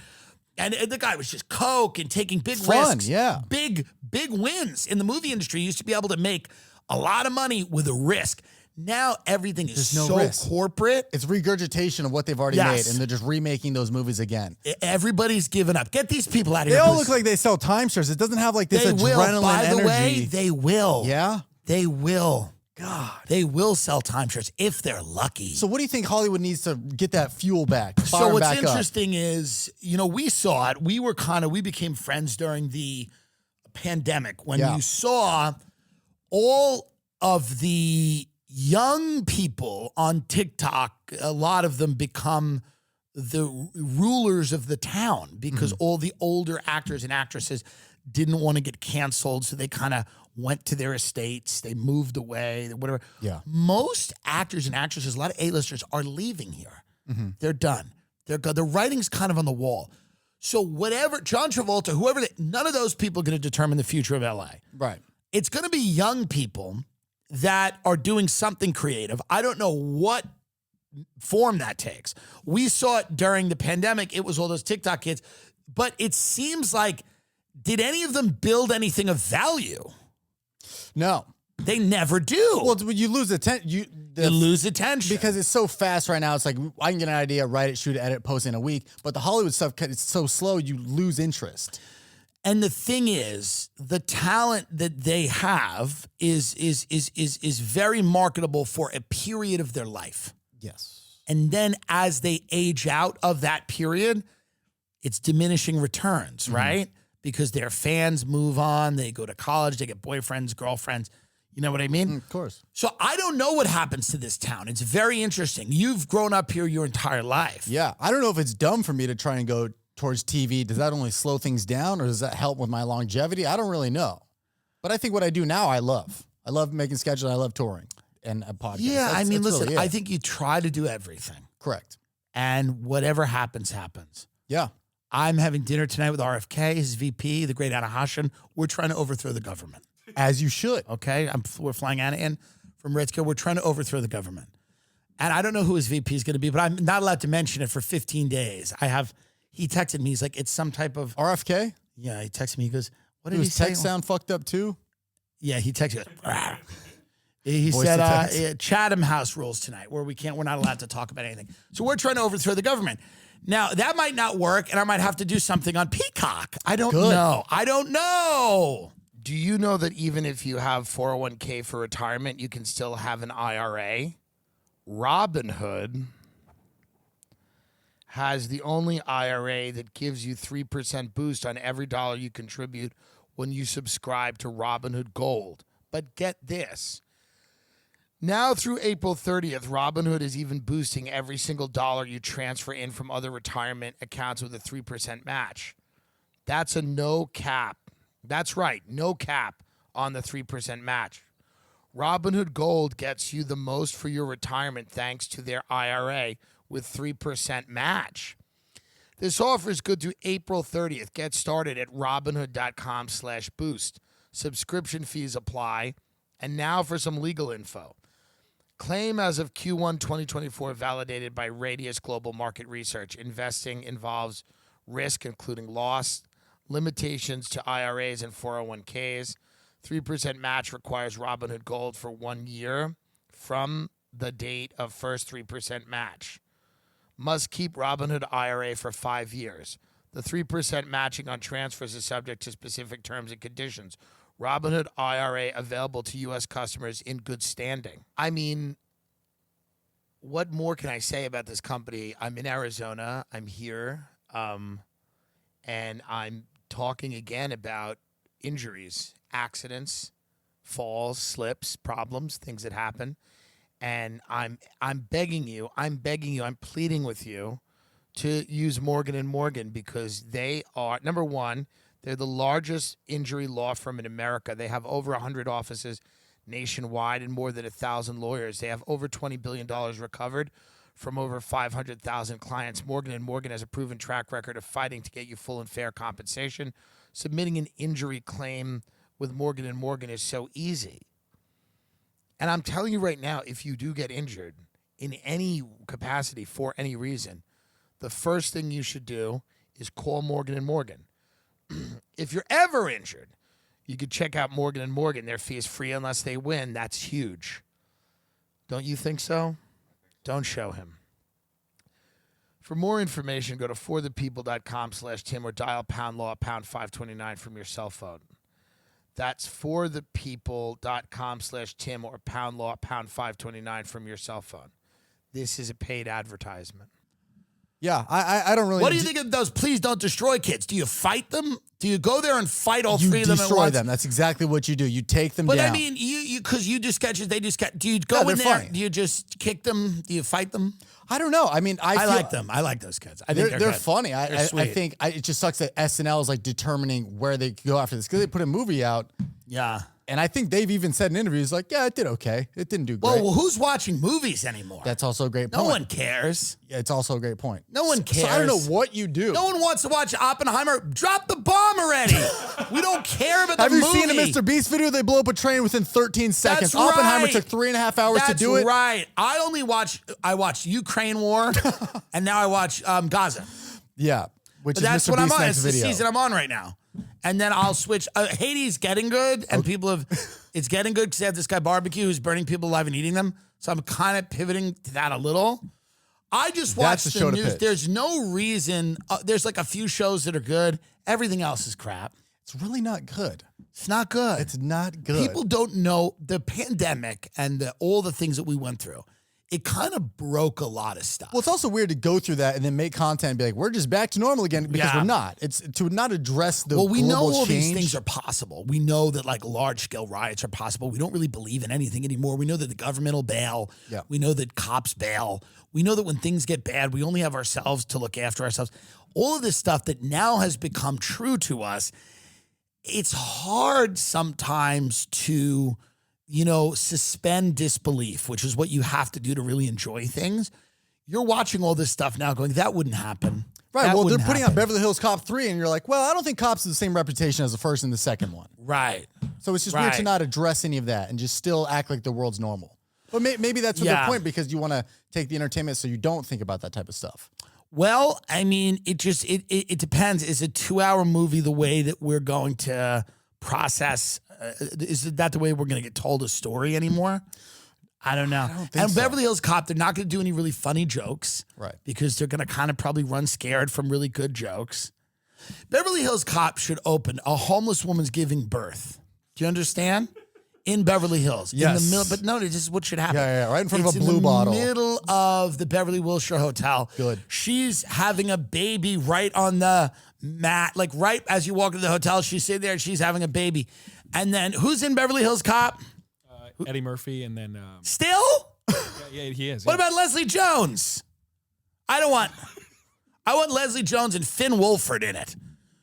Speaker 1: And the guy was just coke and taking big risks.
Speaker 2: Yeah.
Speaker 1: Big wins in the movie industry. You used to be able to make a lot of money with a risk. Now everything is
Speaker 2: risk.
Speaker 1: Corporate.
Speaker 2: It's regurgitation of what they've already made, and they're just remaking those movies again.
Speaker 1: Everybody's given up. Get these people out of
Speaker 2: here. They all
Speaker 1: please.
Speaker 2: look like they sell timeshares. It doesn't have like this adrenaline
Speaker 1: By the
Speaker 2: energy.
Speaker 1: way, they will.
Speaker 2: Yeah?
Speaker 1: They will.
Speaker 2: God.
Speaker 1: They will sell timeshares if they're lucky.
Speaker 2: So what do you think Hollywood needs to get that fuel back?
Speaker 1: So what's interesting is, we saw it. We became friends during the pandemic when you saw all of the young people on TikTok, a lot of them become the rulers of the town because all the older actors and actresses didn't want to get canceled. So they kind of went to their estates. They moved away, whatever. Yeah. Most actors and actresses, a lot of A-listers are leaving here. They're done. They're good. The writing's kind of on the wall. So whatever, John Travolta, whoever, none of those people are going to determine the future of LA.
Speaker 2: Right.
Speaker 1: It's going to be young people that are doing something creative. I don't know what form that takes. We saw it during the pandemic. It was all those TikTok kids. But it seems like, did any of them build anything of value?
Speaker 2: No.
Speaker 1: They never do.
Speaker 2: Well, you lose attention. You
Speaker 1: lose attention.
Speaker 2: Because it's so fast right now. It's like, I can get an idea, write it, shoot it, edit, post in a week. But the Hollywood stuff, it's so slow, you lose interest.
Speaker 1: And the thing is, the talent that they have is very marketable for a period of their life.
Speaker 2: Yes.
Speaker 1: And then as they age out of that period, it's diminishing returns, right? Because their fans move on, they go to college, they get boyfriends, girlfriends. You know what I mean?
Speaker 2: Of course.
Speaker 1: So I don't know what happens to this town. It's very interesting. You've grown up here your entire life.
Speaker 2: Yeah. I don't know if it's dumb for me to try and go towards TV. Does that only slow things down, or does that help with my longevity? I don't really know. But I think what I do now, I love. I love making schedules. I love touring and a podcast.
Speaker 1: Yeah, listen, really I think you try to do everything.
Speaker 2: Correct.
Speaker 1: And whatever happens, happens.
Speaker 2: Yeah.
Speaker 1: I'm having dinner tonight with RFK, his VP, the great Anna Hassan. We're trying to overthrow the government.
Speaker 2: As you should.
Speaker 1: Okay? We're flying Anna in from Redskill. We're trying to overthrow the government. And I don't know who his VP is going to be, but I'm not allowed to mention it for 15 days. He texted me. He's like, it's some type of...
Speaker 2: RFK?
Speaker 1: Yeah, he texted me. He goes, what did he say?
Speaker 2: His text sound fucked up too?
Speaker 1: Yeah, he texted me. He said, Chatham House rules tonight, where we're not allowed to talk about anything. So we're trying to overthrow the government. Now, that might not work, and I might have to do something on Peacock. I don't know.
Speaker 4: Do you know that even if you have 401k for retirement, you can still have an IRA? Robinhood has the only IRA that gives you 3% boost on every dollar you contribute when you subscribe to Robinhood Gold. But get this. Now through April 30th, Robinhood is even boosting every single dollar you transfer in from other retirement accounts with a 3% match. That's a no cap. That's right, no cap on the 3% match. Robinhood Gold gets you the most for your retirement thanks to their IRA with 3% match. This offer is good through April 30th. Get started at Robinhood.com/boost. Subscription fees apply. And now for some legal info. Claim as of Q1 2024 validated by Radius Global Market Research. Investing involves risk, including loss, limitations to IRAs and 401ks. 3% match requires Robinhood Gold for 1 year from the date of first 3% match. Must keep Robinhood IRA for 5 years. The 3% matching on transfers is subject to specific terms and conditions. Robinhood IRA available to U.S. customers in good standing. I mean, what more can I say about this company? I'm in Arizona. I'm here. And I'm talking again about injuries, accidents, falls, slips, problems, things that happen. And I'm begging you, I'm pleading with you to use Morgan & Morgan because they are, number one, they're the largest injury law firm in America. They have over 100 offices nationwide and more than 1,000 lawyers. They have over $20 billion recovered from over 500,000 clients. Morgan & Morgan has a proven track record of fighting to get you full and fair compensation. Submitting an injury claim with Morgan & Morgan is so easy. And I'm telling you right now, if you do get injured in any capacity for any reason, the first thing you should do is call Morgan & Morgan. If you're ever injured, you could check out Morgan & Morgan. Their fee is free unless they win. That's huge. Don't you think so? Don't show him. For more information, go to forthepeople.com/Tim or dial #law #529 from your cell phone. That's forthepeople.com/Tim or #law #529 from your cell phone. This is a paid advertisement.
Speaker 2: Yeah, I don't really.
Speaker 1: What do you think of those please don't destroy kids? Do you fight them? Do you go there and fight all three of them at once?
Speaker 2: You destroy them. That's exactly what you do. You take them down.
Speaker 1: But I mean, because you just catch it, they just get. Do you go in there? Funny. Do you just kick them? Do you fight them?
Speaker 2: I don't know. I mean, I
Speaker 1: like them. I like those kids. I think
Speaker 2: they're funny. I think it just sucks that SNL is like determining where they go after this because they put a movie out.
Speaker 1: Yeah.
Speaker 2: And I think they've even said in interviews, like, yeah, it did okay. It didn't do great.
Speaker 1: Well, who's watching movies anymore?
Speaker 2: That's also a great point.
Speaker 1: No one cares.
Speaker 2: Yeah, it's also a great point.
Speaker 1: No one cares.
Speaker 2: So I don't know what you do.
Speaker 1: No one wants to watch Oppenheimer. Drop the bomb already. We don't care about the movie.
Speaker 2: Have you seen a Mr. Beast video? They blow up a train within 13 seconds.
Speaker 1: That's
Speaker 2: Oppenheimer
Speaker 1: right.
Speaker 2: took 3.5 hours to do it.
Speaker 1: That's right. I watched Ukraine War, and now I watch Gaza.
Speaker 2: Yeah, which is
Speaker 1: that's
Speaker 2: Mr.
Speaker 1: what
Speaker 2: Beast's
Speaker 1: I'm on.
Speaker 2: next
Speaker 1: It's
Speaker 2: video.
Speaker 1: the season I'm on right now. And then I'll switch. Haiti's getting good, and people have. It's getting good because they have this guy barbecue who's burning people alive and eating them. So I'm kind of pivoting to that a little. I just watched the news.
Speaker 2: Pitch.
Speaker 1: There's no reason. There's like a few shows that are good. Everything else is crap.
Speaker 2: It's really not good.
Speaker 1: It's not good.
Speaker 2: It's not good.
Speaker 1: People don't know the pandemic and all the things that we went through. It kind of broke a lot of stuff.
Speaker 2: Well, it's also weird to go through that and then make content and be like, we're just back to normal again because we're not. It's to not address the
Speaker 1: Well, we know
Speaker 2: global
Speaker 1: all
Speaker 2: change.
Speaker 1: these things are possible. We know that like large-scale riots are possible. We don't really believe in anything anymore. We know that the government will bail.
Speaker 2: Yeah.
Speaker 1: We know that cops bail. We know that when things get bad, we only have ourselves to look after ourselves. All of this stuff that now has become true to us, it's hard sometimes to suspend disbelief, which is what you have to do to really enjoy things. You're watching all this stuff now going, that wouldn't happen.
Speaker 2: Right. Well, they're putting out Beverly Hills Cop 3, and you're like, well, I don't think Cops has the same reputation as the first and the second one.
Speaker 1: Right.
Speaker 2: So it's just weird to not address any of that and just still act like the world's normal. But maybe that's their point because you want to take the entertainment so you don't think about that type of stuff.
Speaker 1: Well, I mean, it depends. Is a 2-hour movie the way that we're going to process? Is that the way we're going to get told a story anymore? I don't know. And Beverly Hills Cop, they're not going to do any really funny jokes.
Speaker 2: Right.
Speaker 1: Because they're going to kind of probably run scared from really good jokes. Beverly Hills Cop should open a homeless woman's giving birth. Do you understand? in Beverly Hills.
Speaker 2: Yes.
Speaker 1: In the middle, but no, this is what should happen.
Speaker 2: Yeah, right in front of a
Speaker 1: in
Speaker 2: blue bottle.
Speaker 1: In the middle of the Beverly Wilshire Hotel.
Speaker 2: Good.
Speaker 1: She's having a baby right on the mat, like right as you walk into the hotel. She's sitting there and she's having a baby. And then who's in Beverly Hills Cop?
Speaker 3: Eddie Murphy, and then
Speaker 1: Still?
Speaker 3: yeah, he is.
Speaker 1: What about Leslie Jones? I want Leslie Jones and Finn Wolford in it.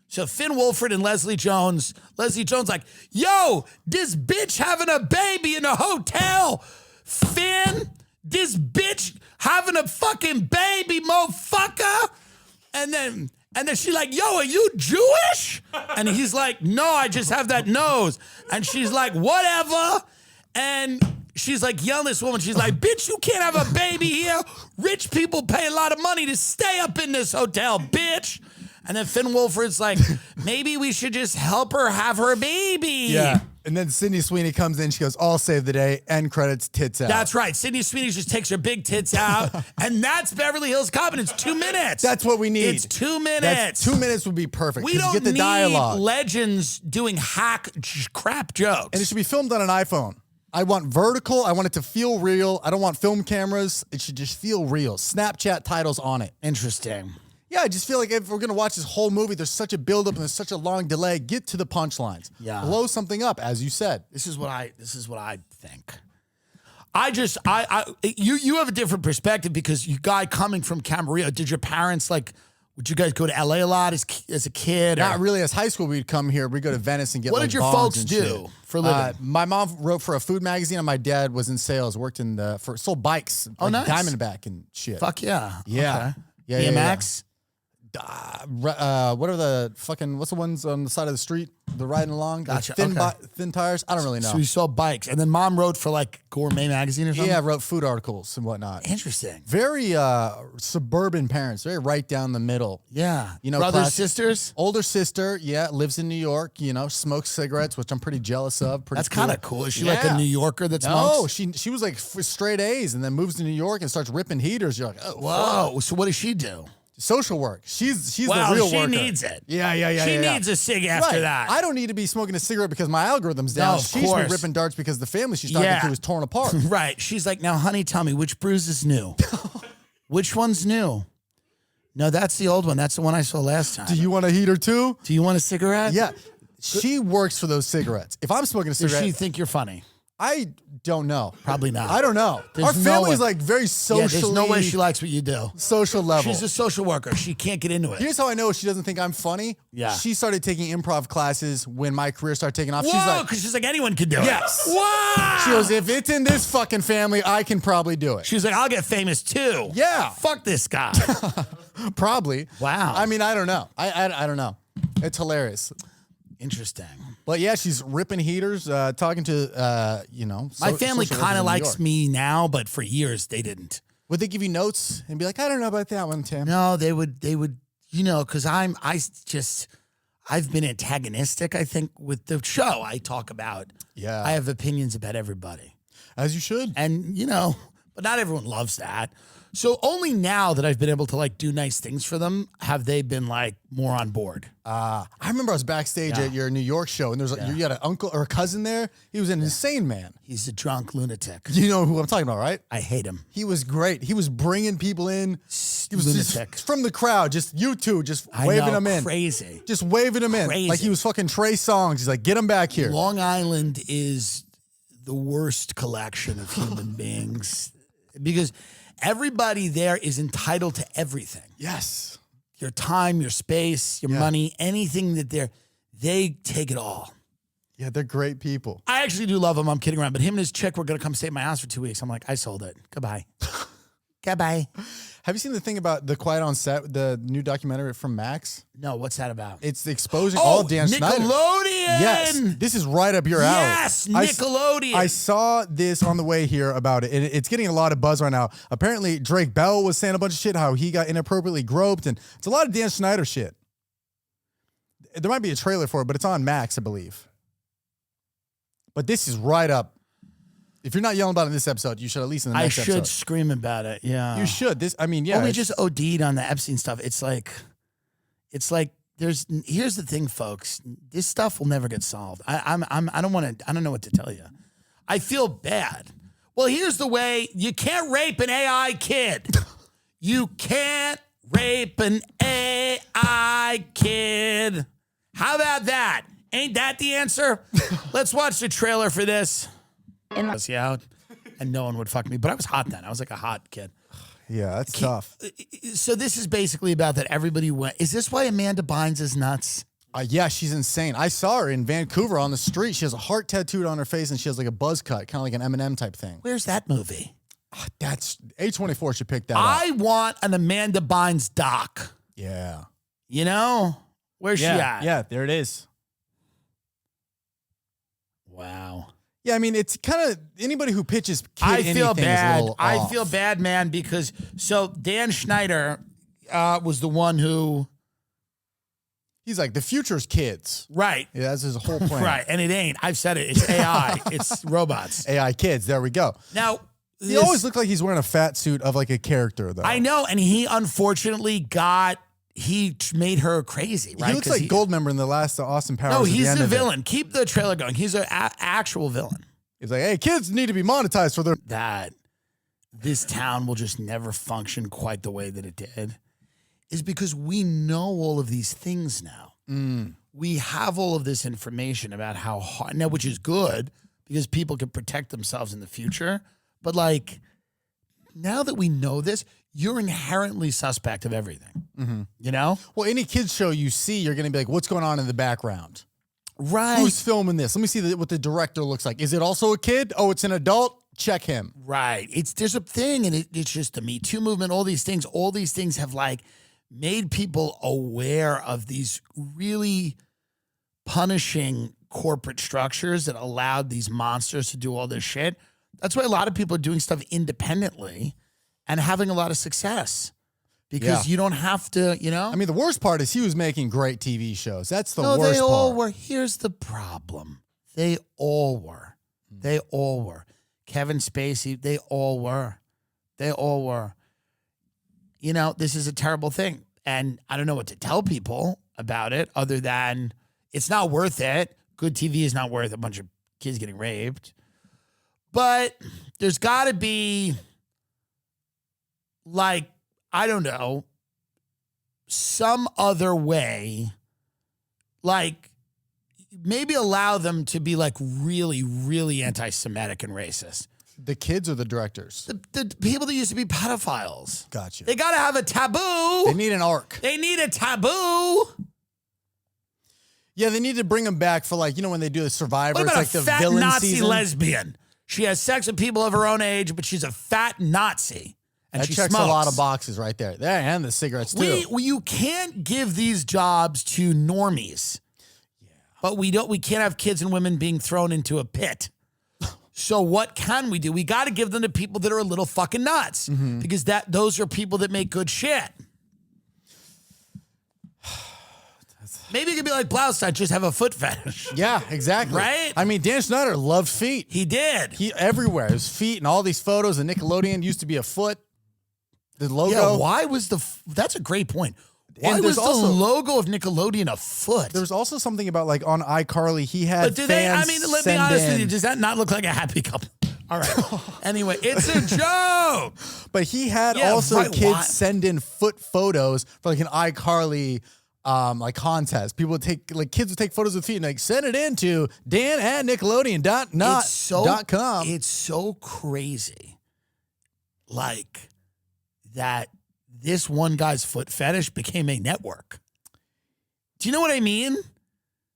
Speaker 1: So Finn Wolford and Leslie Jones like, yo, this bitch having a baby in a hotel. Finn, this bitch having a fucking baby, motherfucker. And then she's like, yo, are you Jewish? And he's like, no, I just have that nose. And she's like, whatever. And she's like yelling at this woman. She's like, bitch, you can't have a baby here. Rich people pay a lot of money to stay up in this hotel, bitch. And then Finn Wolford's like, maybe we should just help her have her baby.
Speaker 2: Yeah. And then Sydney Sweeney comes in. She goes, all save the day. End credits, tits out.
Speaker 1: That's right. Sydney Sweeney just takes her big tits out. And that's Beverly Hills Cop, and it's 2 minutes.
Speaker 2: That's what we need.
Speaker 1: It's 2 minutes.
Speaker 2: 2 minutes would be perfect.
Speaker 1: We don't
Speaker 2: get the
Speaker 1: need
Speaker 2: dialogue.
Speaker 1: legends doing crap jokes.
Speaker 2: And it should be filmed on an iPhone. I want vertical. I want it to feel real. I don't want film cameras. It should just feel real. Snapchat titles on it.
Speaker 1: Interesting.
Speaker 2: Yeah, I just feel like if we're going to watch this whole movie, there's such a buildup and there's such a long delay. Get to the punchlines.
Speaker 1: Yeah.
Speaker 2: Blow something up, as you said.
Speaker 1: This is what I think. You have a different perspective because you guy coming from Camarillo. Did your parents would you guys go to LA a lot as a kid?
Speaker 2: Not really. As high school, we'd come here. We'd go to Venice and get
Speaker 1: What did your folks do for a living?
Speaker 2: My mom wrote for a food magazine and my dad was in sales, worked sold bikes.
Speaker 1: Nice.
Speaker 2: Diamondback and shit.
Speaker 1: Fuck yeah.
Speaker 2: Yeah.
Speaker 1: Okay.
Speaker 2: Yeah.
Speaker 1: BMX?
Speaker 2: What are what's the ones on the side of the street? The riding along?
Speaker 1: Gotcha.
Speaker 2: Thin tires? I don't really know.
Speaker 1: So you saw bikes. And then mom wrote for Gourmet magazine or something?
Speaker 2: Yeah, I wrote food articles and whatnot.
Speaker 1: Interesting.
Speaker 2: Very suburban parents, very right down the middle.
Speaker 1: Yeah.
Speaker 2: You know,
Speaker 1: brothers, sisters?
Speaker 2: Older sister, yeah, lives in New York, smokes cigarettes, which I'm pretty jealous of.
Speaker 1: That's kind of cool. Is she like a New Yorker that smokes?
Speaker 2: No, she was like straight A's and then moves to New York and starts ripping heaters. You're like, oh,
Speaker 1: whoa. So what does she do?
Speaker 2: Social work. She's the real worker.
Speaker 1: She needs it.
Speaker 2: Yeah.
Speaker 1: She needs a cig after that.
Speaker 2: I don't need to be smoking a cigarette because my algorithm's down.
Speaker 1: No, of
Speaker 2: She's
Speaker 1: course.
Speaker 2: been ripping darts because the family she's talking to is torn apart.
Speaker 1: Right. She's like, now, honey, tell me, which bruise is new? Which one's new? No, that's the old one. That's the one I saw last time.
Speaker 2: Do you want a heater too?
Speaker 1: Do you want a cigarette?
Speaker 2: Yeah. She works for those cigarettes. If I'm smoking a
Speaker 1: Does
Speaker 2: cigarette,
Speaker 1: she think you're funny?
Speaker 2: I don't know.
Speaker 1: Probably not.
Speaker 2: I don't know.
Speaker 1: There's
Speaker 2: Our
Speaker 1: no
Speaker 2: family's
Speaker 1: way.
Speaker 2: very socially.
Speaker 1: Yeah, there's no way she likes what you do.
Speaker 2: Social level.
Speaker 1: She's a social worker. She can't get into it.
Speaker 2: Here's how I know she doesn't think I'm funny.
Speaker 1: Yeah.
Speaker 2: She started taking improv classes when my career started taking off.
Speaker 1: Whoa, because she's like, anyone can do it.
Speaker 2: Yes.
Speaker 1: Wow.
Speaker 2: She goes, if it's in this fucking family, I can probably do it.
Speaker 1: She's like, I'll get famous too.
Speaker 2: Yeah.
Speaker 1: Fuck this guy.
Speaker 2: Probably.
Speaker 1: Wow.
Speaker 2: I mean, I don't know. I don't know. It's hilarious.
Speaker 1: Interesting.
Speaker 2: But yeah, she's ripping heaters, talking to,
Speaker 1: My family
Speaker 2: social workers
Speaker 1: kind
Speaker 2: in
Speaker 1: of
Speaker 2: New
Speaker 1: likes
Speaker 2: York.
Speaker 1: me now, but for years they didn't.
Speaker 2: Would they give you notes and be like, I don't know about that one, Tim?
Speaker 1: No, they would, because I've been antagonistic, I think, with the show. I talk about,
Speaker 2: Yeah.
Speaker 1: I have opinions about everybody.
Speaker 2: As you should.
Speaker 1: And, but not everyone loves that. So only now that I've been able to do nice things for them, have they been more on board.
Speaker 2: I remember I was backstage at your New York show and you had an uncle or a cousin there. He was an insane man.
Speaker 1: He's a drunk lunatic.
Speaker 2: You know who I'm talking about, right?
Speaker 1: I hate him.
Speaker 2: He was great. He was bringing people in. He was
Speaker 1: Lunatic.
Speaker 2: just from the crowd, just you two, just
Speaker 1: I
Speaker 2: waving
Speaker 1: know,
Speaker 2: them in.
Speaker 1: crazy.
Speaker 2: Just waving them in.
Speaker 1: Crazy.
Speaker 2: Like he was fucking Trey Songz. He's like, get him back here.
Speaker 1: Long Island is the worst collection of human beings because everybody there is entitled to everything.
Speaker 2: Yes.
Speaker 1: Your time, your space, your money, anything that they take it all.
Speaker 2: Yeah, they're great people.
Speaker 1: I actually do love him. I'm kidding around. But him and his chick were going to come stay at my house for 2 weeks. I'm like, I sold it. Goodbye. Goodbye.
Speaker 2: Have you seen the thing about The Quiet on Set, the new documentary from Max?
Speaker 1: No, what's that about?
Speaker 2: It's exposing all of Dan Schneider.
Speaker 1: Nickelodeon.
Speaker 2: Yes, this is right up your alley.
Speaker 1: Yes, Nickelodeon.
Speaker 2: I saw this on the way here about it, and it's getting a lot of buzz right now. Apparently, Drake Bell was saying a bunch of shit, how he got inappropriately groped, and it's a lot of Dan Schneider shit. There might be a trailer for it, but it's on Max, I believe. But this is right up. If you're not yelling about it in this episode, you should at least in the next episode.
Speaker 1: I should scream about it. Yeah.
Speaker 2: You should. Yeah.
Speaker 1: Well, we just OD'd on the Epstein stuff. It's like here's the thing, folks. This stuff will never get solved. I don't know what to tell you. I feel bad. Well, here's the way. You can't rape an AI kid. You can't rape an AI kid. How about that? Ain't that the answer? Let's watch the trailer for this. See out, and no one would fuck me. But I was hot then. I was like a hot kid.
Speaker 2: Yeah, that's tough.
Speaker 1: So this is basically about that everybody went. Is this why Amanda Bynes is nuts?
Speaker 2: Yeah, she's insane. I saw her in Vancouver on the street. She has a heart tattooed on her face, and she has like a buzz cut, kind of like an Eminem type thing.
Speaker 1: Where's that movie?
Speaker 2: That's A24 should pick that up.
Speaker 1: I want an Amanda Bynes doc.
Speaker 2: Yeah.
Speaker 1: You know? Where's she at?
Speaker 2: Yeah, there it is.
Speaker 1: Wow.
Speaker 2: Yeah, I mean, it's kind of anybody who pitches kid
Speaker 1: I feel
Speaker 2: anything
Speaker 1: bad.
Speaker 2: is a little
Speaker 1: I
Speaker 2: off.
Speaker 1: feel bad, man, because so Dan Schneider was the one who.
Speaker 2: He's like, the future's kids.
Speaker 1: Right.
Speaker 2: Yeah, that's his whole plan.
Speaker 1: Right. And it ain't. I've said it. It's AI. It's robots.
Speaker 2: AI kids. There we go.
Speaker 1: Now,
Speaker 2: He always looked like he's wearing a fat suit of like a character, though.
Speaker 1: I know. And he unfortunately made her crazy, right?
Speaker 2: He looks like Goldmember in the last Austin Powers.
Speaker 1: No, he's
Speaker 2: the
Speaker 1: the villain. Keep the trailer going. He's an actual villain.
Speaker 2: He's like, hey, kids need to be monetized for their...
Speaker 1: That this town will just never function quite the way that it did is because we know all of these things now. We have all of this information about how hard, now, which is good because people can protect themselves in the future. But like, now that we know this, you're inherently suspect of everything. You know?
Speaker 2: Well, any kids show you see, you're going to be like, what's going on in the background?
Speaker 1: Right.
Speaker 2: Who's filming this? Let me see what the director looks like. Is it also a kid? Oh, it's an adult? Check him.
Speaker 1: Right. There's a thing, and it's just the Me Too movement, all these things have like made people aware of these really punishing corporate structures that allowed these monsters to do all this shit. That's why a lot of people are doing stuff independently and having a lot of success because you don't have to, you know?
Speaker 2: I mean, the worst part is he was making great TV shows. That's the worst
Speaker 1: they all
Speaker 2: part.
Speaker 1: were. Here's the problem. They all were. They all were. Kevin Spacey, they all were. They all were. You know, this is a terrible thing. And I don't know what to tell people about it other than it's not worth it. Good TV is not worth a bunch of kids getting raped. But there's got to be, like, I don't know, some other way, like, maybe allow them to be, like, really, really anti-Semitic and racist.
Speaker 2: The kids or the directors?
Speaker 1: The people that used to be pedophiles.
Speaker 2: Gotcha.
Speaker 1: They got to have a taboo.
Speaker 2: They need an arc.
Speaker 1: They need a taboo.
Speaker 2: Yeah, they need to bring them back for, like, you know, when they do the Survivor.
Speaker 1: What about
Speaker 2: it's like
Speaker 1: a
Speaker 2: the
Speaker 1: fat
Speaker 2: villain
Speaker 1: Nazi
Speaker 2: season.
Speaker 1: lesbian? She has sex with people of her own age, but she's a fat Nazi. And
Speaker 2: That
Speaker 1: she
Speaker 2: checks
Speaker 1: smokes.
Speaker 2: a lot of boxes right there. There, and the cigarettes, too.
Speaker 1: You can't give these jobs to normies. Yeah. But we can't have kids and women being thrown into a pit. So what can we do? We got to give them to people that are a little fucking nuts because those are people that make good shit. Maybe it could be like Blaustein, just have a foot fetish.
Speaker 2: Yeah, exactly.
Speaker 1: Right?
Speaker 2: I mean, Dan Schneider loved feet.
Speaker 1: He did.
Speaker 2: He everywhere. His feet and all these photos. And Nickelodeon used to be a foot. The logo.
Speaker 1: Yeah, why was that's a great point. Why was the logo of Nickelodeon a foot?
Speaker 2: There's also something about, like, on iCarly, he had
Speaker 1: But let me be honest with you, does that not look like a happy couple? All right. Anyway, it's a joke.
Speaker 2: But he had kids send in foot photos for, like, an iCarly like contest. People would kids would take photos of feet and, like, send it in to Dan at Nickelodeon.com.
Speaker 1: It's so crazy. Like that this one guy's foot fetish became a network. Do you know what I mean?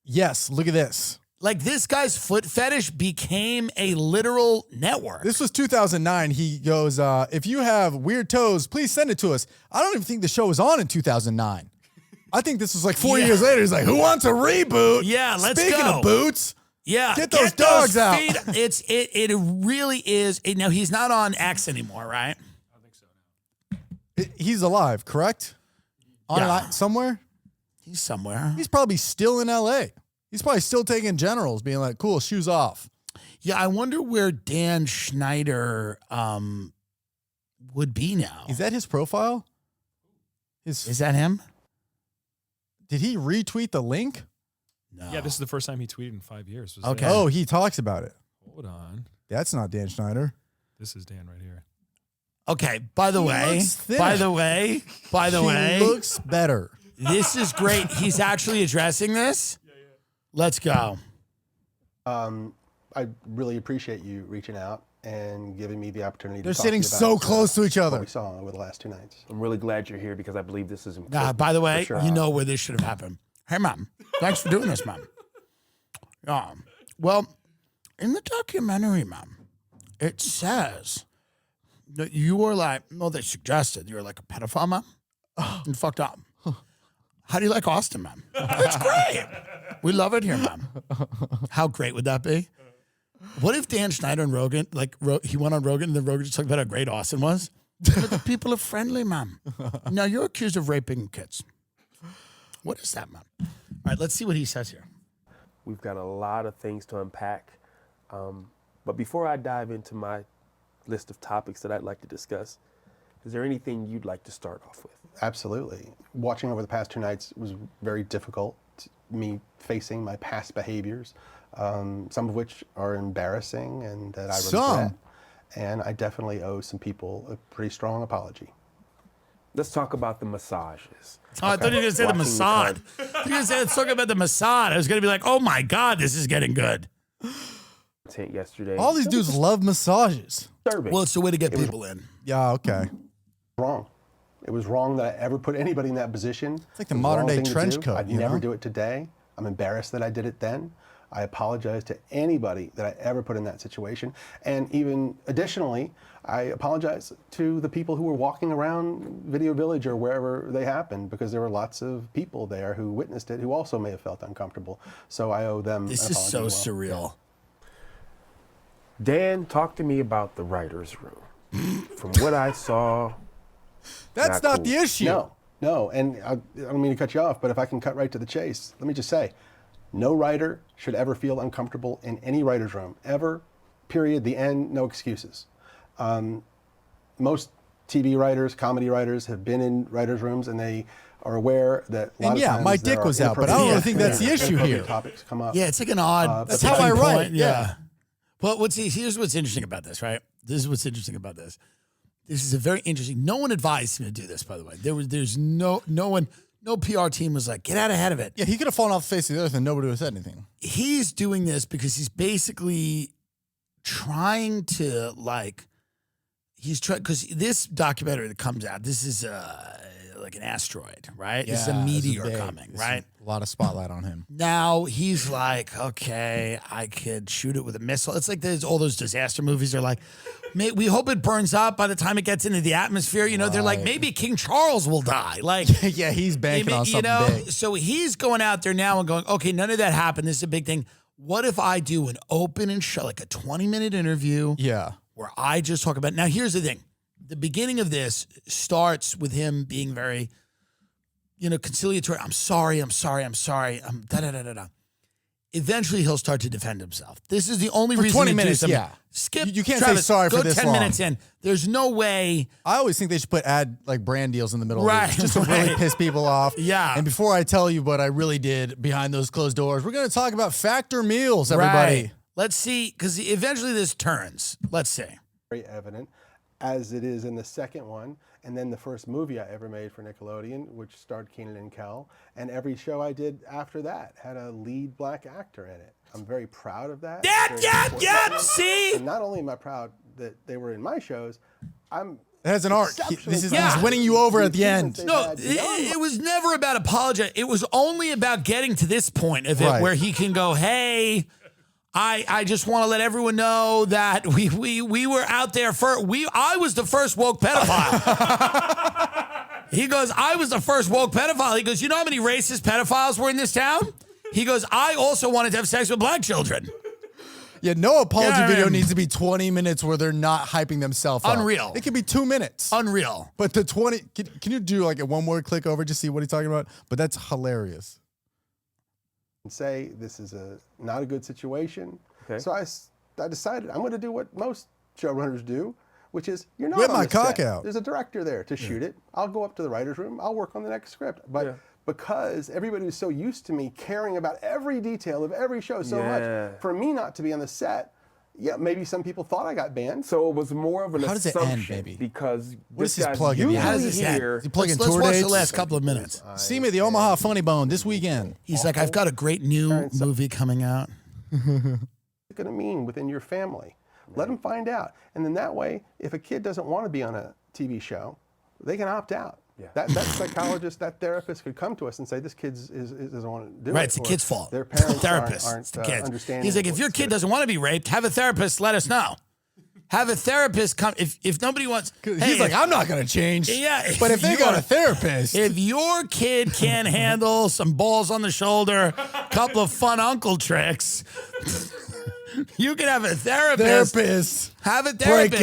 Speaker 2: Yes, look at this.
Speaker 1: Like, this guy's foot fetish became a literal network.
Speaker 2: This was 2009. He goes, if you have weird toes, please send it to us. I don't even think the show was on in 2009. I think this was like 4 years later. He's like, who wants a reboot?
Speaker 1: Yeah, let's go.
Speaker 2: Speaking of boots,
Speaker 1: yeah,
Speaker 2: get those dogs out.
Speaker 1: It really is. Now, he's not on X anymore, right?
Speaker 2: He's alive, correct? Somewhere?
Speaker 1: He's somewhere.
Speaker 2: He's probably still in L.A. He's probably still taking generals, being like, cool, shoes off.
Speaker 1: Yeah, I wonder where Dan Schneider would be now.
Speaker 2: Is that his profile?
Speaker 1: Is that him?
Speaker 2: Did he retweet the link?
Speaker 1: No.
Speaker 3: Yeah, this is the first time he tweeted in 5 years.
Speaker 1: Okay.
Speaker 2: Oh, he talks about it.
Speaker 3: Hold on.
Speaker 2: That's not Dan Schneider.
Speaker 3: This is Dan right here.
Speaker 1: Okay, by the way,
Speaker 2: He looks better.
Speaker 1: this is great. He's actually addressing this. Let's go.
Speaker 5: I really appreciate you reaching out and giving me the opportunity
Speaker 2: They're
Speaker 5: to talk
Speaker 2: sitting
Speaker 5: to you
Speaker 2: so
Speaker 5: about,
Speaker 2: close to each other.
Speaker 5: what we saw over the last 2 nights.
Speaker 6: I'm really glad you're here because I believe this is important.
Speaker 1: By the way,
Speaker 6: for sure.
Speaker 1: you know where this should have happened. Hey, Mom. Thanks for doing this, Mom. Well, in the documentary, Mom, it says that you were like, well, they suggested you were like a pedophile, Mom. And fucked up. How do you like Austin, Mom? That's great. We love it here, Mom. How great would that be? What if Dan Schneider and Rogan, he went on Rogan and then Rogan just talked about how great Austin was? But the people are friendly, Mom. Now you're accused of raping kids. What is that, Mom? All right, let's see what he says here.
Speaker 6: We've got a lot of things to unpack. But before I dive into my list of topics that I'd like to discuss, is there anything you'd like to start off with?
Speaker 5: Absolutely. Watching over the past 2 nights was very difficult. Me facing my past behaviors, some of which are embarrassing and that I regret. And I definitely owe some people a pretty strong apology.
Speaker 6: Let's talk about the massages.
Speaker 1: Oh, I thought you were going to say the Mossad. You were going to say, let's talk about the Mossad. I was going to be like, oh my God, this is getting good.
Speaker 6: Yesterday.
Speaker 2: All these dudes love massages.
Speaker 1: Well, it's the way to get people in.
Speaker 2: Yeah, okay.
Speaker 5: Wrong. It was wrong that I ever put anybody in that position.
Speaker 2: It's like the modern day trench coat.
Speaker 5: I'd never do it today. I'm embarrassed that I did it then. I apologize to anybody that I ever put in that situation. And even additionally, I apologize to the people who were walking around Video Village or wherever they happened, because there were lots of people there who witnessed it who also may have felt uncomfortable. So I owe them
Speaker 1: This
Speaker 5: an
Speaker 1: is
Speaker 5: apology
Speaker 1: so
Speaker 5: as well.
Speaker 1: surreal.
Speaker 6: Dan, talk to me about the writer's room. From what I saw,
Speaker 2: That's not the issue.
Speaker 5: No, and I don't mean to cut you off, but if I can cut right to the chase, let me just say, no writer should ever feel uncomfortable in any writer's room, ever, period, the end, no excuses. Most TV writers, comedy writers have been in writers' rooms and they are aware that a lot of times
Speaker 2: my dick was out, but I don't think that's the issue here.
Speaker 5: Topics come up.
Speaker 1: Yeah, it's like an odd.
Speaker 2: That's how I write.
Speaker 1: Yeah. Well, here's what's interesting about this, right? This is what's interesting about this. This is a very interesting. No one advised him to do this, by the way. There's no one, no PR team was like, get out ahead of it.
Speaker 2: Yeah, he could have fallen off the face of the earth and nobody would have said anything.
Speaker 1: He's doing this because he's basically trying to because this documentary that comes out, this is like an asteroid, right?
Speaker 2: Yeah,
Speaker 1: this is a meteor coming, right?
Speaker 2: A lot of spotlight on him.
Speaker 1: Now he's like, okay, I could shoot it with a missile. It's like there's all those disaster movies are like, we hope it burns up by the time it gets into the atmosphere. You know, they're like, maybe King Charles will die. Like,
Speaker 2: yeah, he's banking on something big.
Speaker 1: So he's going out there now and going, okay, none of that happened. This is a big thing. What if I do an open and shut, like a 20-minute interview?
Speaker 2: Yeah.
Speaker 1: Where I just talk about. Now, here's the thing. The beginning of this starts with him being very, conciliatory. I'm sorry. Da-da-da-da-da. Eventually, he'll start to defend himself. This is the only reason
Speaker 2: 20
Speaker 1: to
Speaker 2: minutes,
Speaker 1: do something.
Speaker 2: yeah.
Speaker 1: Skip.
Speaker 2: You can't
Speaker 1: Travis,
Speaker 2: say sorry for this
Speaker 1: Go 10
Speaker 2: long.
Speaker 1: minutes in. There's no way.
Speaker 2: I always think they should put brand deals in the middle
Speaker 1: Right,
Speaker 2: of it just to really piss people off.
Speaker 1: Yeah.
Speaker 2: And before I tell you what I really did behind those closed doors, we're going to talk about Factor meals, everybody.
Speaker 1: Right. Let's see, because eventually this turns. Let's see.
Speaker 5: Very evident, as it is in the second one, and then the first movie I ever made for Nickelodeon, which starred Kenan and Kel, and every show I did after that had a lead black actor in it. I'm very proud of that.
Speaker 1: Yeah, see?
Speaker 5: And not only am I proud that they were in my shows,
Speaker 2: It has an arc. He's
Speaker 1: Yeah.
Speaker 2: winning you over at the end.
Speaker 1: No, it was never about apologizing. It was only about getting to this point of it
Speaker 2: Right.
Speaker 1: where he can go, hey, I just want to let everyone know that we were out there first. I was the first woke pedophile. He goes, I was the first woke pedophile. He goes, you know how many racist pedophiles were in this town? He goes, I also wanted to have sex with black children.
Speaker 2: Yeah, no apology
Speaker 1: Yeah,
Speaker 2: video
Speaker 1: man.
Speaker 2: needs to be 20 minutes where they're not hyping themselves up.
Speaker 1: Unreal.
Speaker 2: It could be 2 minutes.
Speaker 1: Unreal.
Speaker 2: But the 20, can you do like a one more click over just see what he's talking about? But that's hilarious.
Speaker 5: and say this is not a good situation.
Speaker 6: Okay.
Speaker 5: So I decided I'm going to do what most showrunners do, which is you're not
Speaker 2: Whip
Speaker 5: on
Speaker 2: my
Speaker 5: the
Speaker 2: cock
Speaker 5: set.
Speaker 2: out.
Speaker 5: There's a director there to shoot it. I'll go up to the writer's room. I'll work on the next script. But because everybody was so used to me caring about every detail of every show so much, for me not to be on the set, Yeah, maybe some people thought I got banned.
Speaker 6: So it was more of an
Speaker 2: How does it
Speaker 6: assumption
Speaker 2: end, baby?
Speaker 6: because
Speaker 2: What is
Speaker 6: this
Speaker 2: his
Speaker 6: guy's
Speaker 2: plug-in?
Speaker 6: usually
Speaker 2: How
Speaker 1: does this end?
Speaker 6: here.
Speaker 2: Is he plugging
Speaker 1: Let's
Speaker 2: tour
Speaker 1: watch
Speaker 2: dates?
Speaker 1: the last couple of minutes.
Speaker 2: See me at the Omaha Funny Bone this weekend.
Speaker 1: He's like, I've got a great new movie coming out.
Speaker 5: What's it going to mean within your family? Let them find out. And then that way, if a kid doesn't want to be on a TV show, they can opt out.
Speaker 6: Yeah.
Speaker 5: That psychologist, that therapist could come to us and say, this kid doesn't want to do it.
Speaker 1: Right, it's the
Speaker 5: or
Speaker 1: kid's fault.
Speaker 5: Their parents
Speaker 1: therapist.
Speaker 5: aren't
Speaker 1: It's the kids.
Speaker 5: understanding.
Speaker 1: He's like, if your kid doesn't want to be raped, have a therapist let us know. Have a therapist come. If nobody wants.
Speaker 2: He's like, I'm not going to change.
Speaker 1: Yeah.
Speaker 2: But if they got a therapist.
Speaker 1: If your kid can't handle some balls on the shoulder, couple of fun uncle tricks, you can have a therapist. Have a therapist.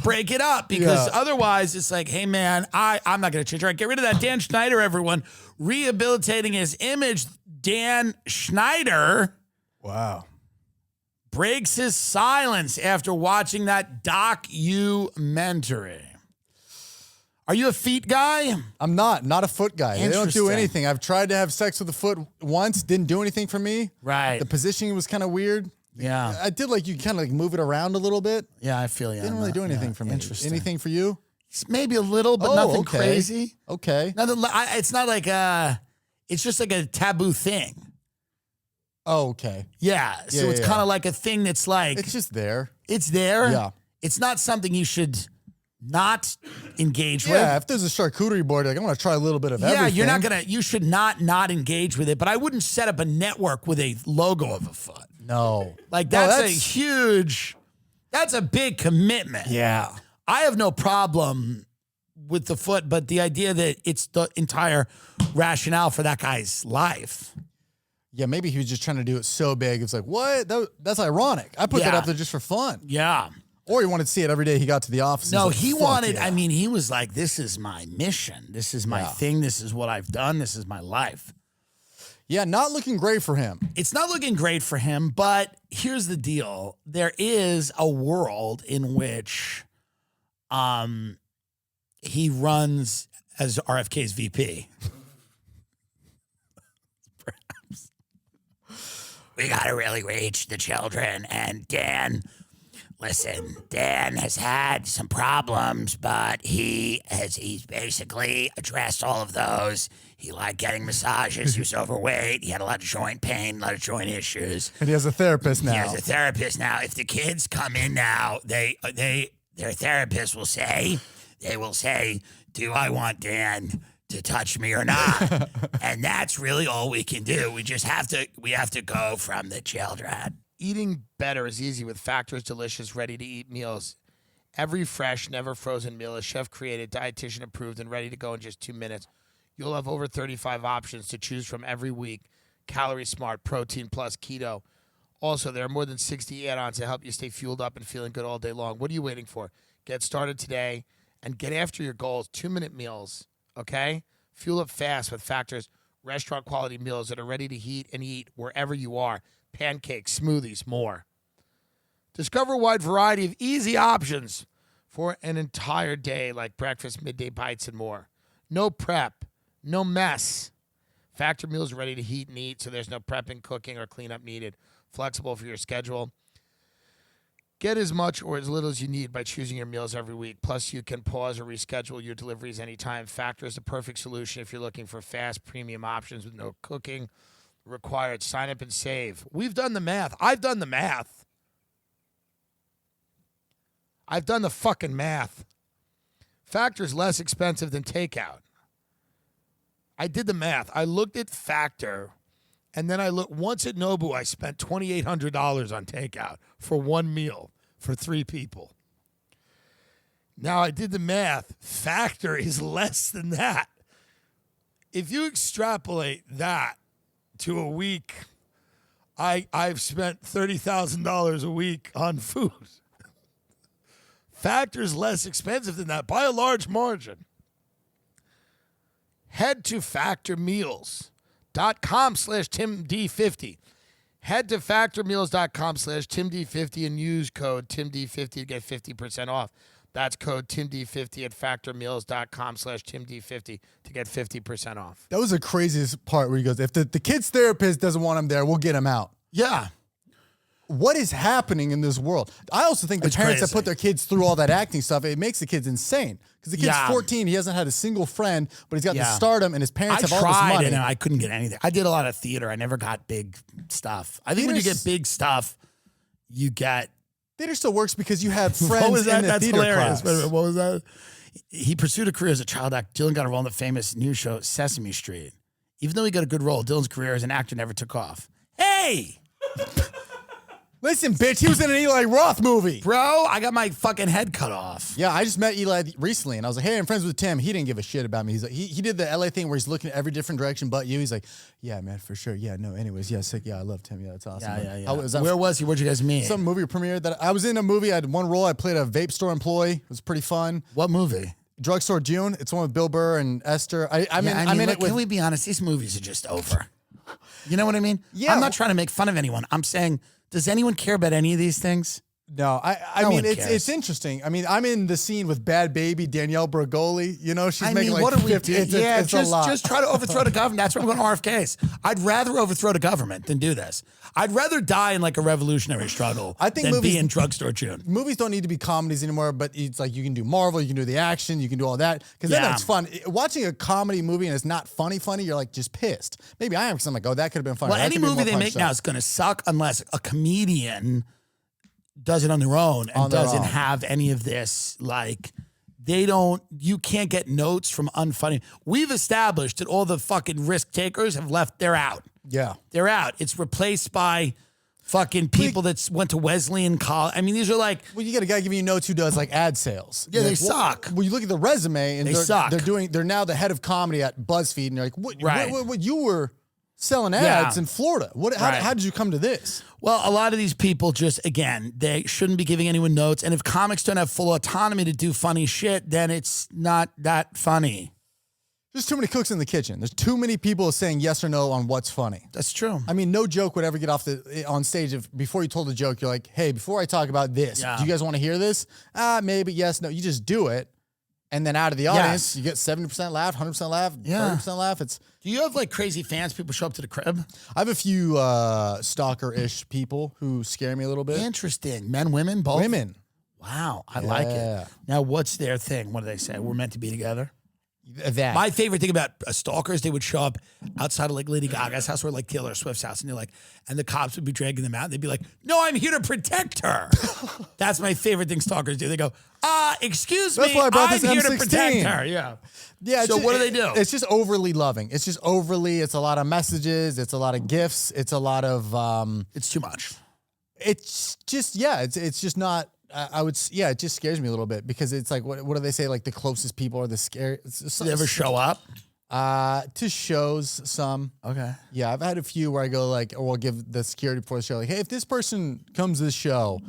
Speaker 1: Break it up. Because otherwise it's like, hey, man, I'm not going to change. All right, get rid of that Dan Schneider, everyone. Rehabilitating his image, Dan Schneider.
Speaker 2: Wow.
Speaker 1: Breaks his silence after watching that documentary. Are you a feet guy?
Speaker 2: I'm not a foot guy. They don't do
Speaker 1: Interesting.
Speaker 2: anything. I've tried to have sex with a foot once, didn't do anything for me.
Speaker 1: Right.
Speaker 2: The positioning was kind of weird.
Speaker 1: Yeah.
Speaker 2: I did like you kind of like move it around a little bit.
Speaker 1: Yeah, I feel you.
Speaker 2: Didn't really do anything for me.
Speaker 1: Interesting.
Speaker 2: Anything for you?
Speaker 1: Maybe a little, but nothing
Speaker 2: okay.
Speaker 1: crazy.
Speaker 2: Okay.
Speaker 1: Nothing. It's not like it's just like a taboo thing.
Speaker 2: Oh, okay.
Speaker 1: Yeah. So it's kind of like a thing that's like
Speaker 2: It's just there.
Speaker 1: it's there.
Speaker 2: Yeah.
Speaker 1: It's not something you should not engage with.
Speaker 2: Yeah, if there's a charcuterie board, like I want to try a little bit of everything.
Speaker 1: Yeah, you're not gonna. You should not engage with it. But I wouldn't set up a network with a logo of a foot.
Speaker 2: No.
Speaker 1: Like that's a huge. That's a big commitment.
Speaker 2: Yeah.
Speaker 1: I have no problem with the foot, but the idea that it's the entire rationale for that guy's life.
Speaker 2: Yeah, maybe he was just trying to do it so big. It's like, what? That's ironic. I put that up there just for fun.
Speaker 1: Yeah.
Speaker 2: Or he wanted to see it every day he got to the office.
Speaker 1: No,
Speaker 2: Like,
Speaker 1: he
Speaker 2: fuck
Speaker 1: wanted,
Speaker 2: yeah.
Speaker 1: I mean, he was like, this is my mission. This is my thing. This is what I've done. This is my life.
Speaker 2: Yeah, not looking great for him.
Speaker 1: It's not looking great for him, but here's the deal. There is a world in which he runs as RFK's VP. Perhaps. We got to really reach the children. And Dan, listen, Dan has had some problems, but he's basically addressed all of those. He liked getting massages. He was overweight. He had a lot of joint pain, a lot of joint issues.
Speaker 2: And he has a therapist now.
Speaker 1: He has a therapist now. If the kids come in now, their therapist will say, do I want Dan to touch me or not? And that's really all we can do. We have to go from the children. Eating better is easy with Factor's delicious, ready-to-eat meals. Every fresh, never frozen meal is chef-created, dietitian approved, and ready to go in just 2 minutes. You'll have over 35 options to choose from every week. Calorie Smart, Protein Plus, Keto. Also, there are more than 60 add-ons to help you stay fueled up and feeling good all day long. What are you waiting for? Get started today and get after your goals. 2-minute meals, okay? Fuel up fast with Factor's restaurant-quality meals that are ready to heat and eat wherever you are. Pancakes, smoothies, more. Discover a wide variety of easy options for an entire day like breakfast, midday bites, and more. No prep, no mess. Factor meals ready to heat and eat, so there's no prepping, cooking, or cleanup needed. Flexible for your schedule. Get as much or as little as you need by choosing your meals every week. Plus, you can pause or reschedule your deliveries anytime. Factor is the perfect solution if you're looking for fast, premium options with no cooking required. Sign up and save. We've done the math. I've done the math. I've done the fucking math. Factor's less expensive than takeout. I did the math. I looked at Factor, and then I looked once at Nobu. I spent $2,800 on takeout for one meal for 3 people. Now I did the math. Factor is less than that. If you extrapolate that to a week, I've spent $30,000 a week on food. Factor's less expensive than that by a large margin. Head to factormeals.com/TimD50. Head to factormeals.com/TimD50 and use code TimD50 to get 50% off. That's code TimD50 at factormeals.com/TimD50 to get 50% off.
Speaker 2: That was the craziest part where he goes, if the kid's therapist doesn't want him there, we'll get him out.
Speaker 1: Yeah.
Speaker 2: what is happening in this world? I also think the parents that put their kids through all that acting stuff, it makes the kids insane. Because the kid's 14, he hasn't had a single friend, but he's got the stardom, and his parents have all this money.
Speaker 1: And I couldn't get anything. I did a lot of theater. I never got big stuff. I think when you get big stuff, you get...
Speaker 2: Theater still works because you have friends in the theater class.
Speaker 1: What was that? He pursued a career as a child actor. Dillon got a role in the famous news show Sesame Street. Even though he got a good role, Dillon's career as an actor never took off. Hey!
Speaker 2: Listen, bitch, he was in an Eli Roth movie.
Speaker 1: Bro, I got my fucking head cut off.
Speaker 2: Yeah, I just met Eli recently, and I was like, hey, I'm friends with Tim. He didn't give a shit about me. He's like, he did the LA thing where he's looking at every different direction but you. He's like, yeah, man, for sure. Yeah, no, anyways, yeah, sick. Yeah, I love Tim. Yeah, that's awesome.
Speaker 1: Yeah. Where was he? Where'd you guys meet?
Speaker 2: Some movie premiere that I was in a movie. I had one role. I played a vape store employee. It was pretty fun.
Speaker 1: What movie?
Speaker 2: Drugstore June. It's one with Bill Burr and Esther. I'm in it with...
Speaker 1: Can we be honest? These movies are just over. You know what I mean?
Speaker 2: Yeah.
Speaker 1: I'm not trying to make fun of anyone. I'm saying... Does anyone care about any of these things?
Speaker 2: No, I mean, it's interesting. I mean, I'm in the scene with Bad Baby, Danielle Bregoli. You know, she's making like 50. It's a lot.
Speaker 1: Just try to overthrow the government. That's why I'm going to RFKs. I'd rather overthrow the government than do this. I'd rather die in like a revolutionary struggle than be in Drugstore June.
Speaker 2: Movies don't need to be comedies anymore, but it's like you can do Marvel, you can do the action, you can do all that. Because then it's fun. Watching a comedy movie and it's not funny, you're like just pissed. Maybe I am because I'm like, oh, that could have been funny.
Speaker 1: Well, any movie they make now is going to suck unless a comedian does it on their own and doesn't have any of this. Like, you can't get notes from unfunny. We've established that all the fucking risk takers have left. They're out.
Speaker 2: Yeah.
Speaker 1: They're out. It's replaced by fucking people that went to Wesleyan College. I mean, these are like...
Speaker 2: Well, you got a guy giving you notes who does like ad sales.
Speaker 1: Yeah, they suck.
Speaker 2: Well, you look at the resume and
Speaker 1: they suck.
Speaker 2: They're now the head of comedy at BuzzFeed and you're like, what you were... selling ads in Florida. How did you come to this?
Speaker 1: Well, a lot of these people just, again, they shouldn't be giving anyone notes. And if comics don't have full autonomy to do funny shit, then it's not that funny.
Speaker 2: There's too many cooks in the kitchen. There's too many people saying yes or no on what's funny.
Speaker 1: That's true.
Speaker 2: I mean, no joke would ever get off on stage if before you told a joke, you're like, hey, before I talk about this, do you guys want to hear this? Maybe, yes, no. You just do it. And then out of the audience, you get 70% laugh, 100% laugh, 30% laugh.
Speaker 1: Do you have like crazy fans? People show up to the crib?
Speaker 2: I have a few stalker-ish people who scare me a little bit.
Speaker 1: Interesting. Men, women, both?
Speaker 2: Women.
Speaker 1: Wow, I like it. Now, what's their thing? What do they say? We're meant to be together?
Speaker 2: That.
Speaker 1: My favorite thing about stalkers, they would show up outside of like Lady Gaga's house or like Taylor Swift's house, and they're like, and the cops would be dragging them out. And they'd be like, "No, I'm here to protect her." That's my favorite thing stalkers do. They go, excuse me, I'm here to protect her. Yeah. So what do they do?
Speaker 2: It's just overly loving. It's just overly. It's a lot of messages. It's a lot of gifts. It's a lot of.
Speaker 1: It's too much.
Speaker 2: It's just It's just not. It just scares me a little bit because it's like, what do they say? Like the closest people are the scary.
Speaker 1: Do they ever show up?
Speaker 2: To shows some.
Speaker 1: Okay.
Speaker 2: Yeah, I've had a few where I go like, or we'll give the security before the show, like, hey, if this person comes to the show,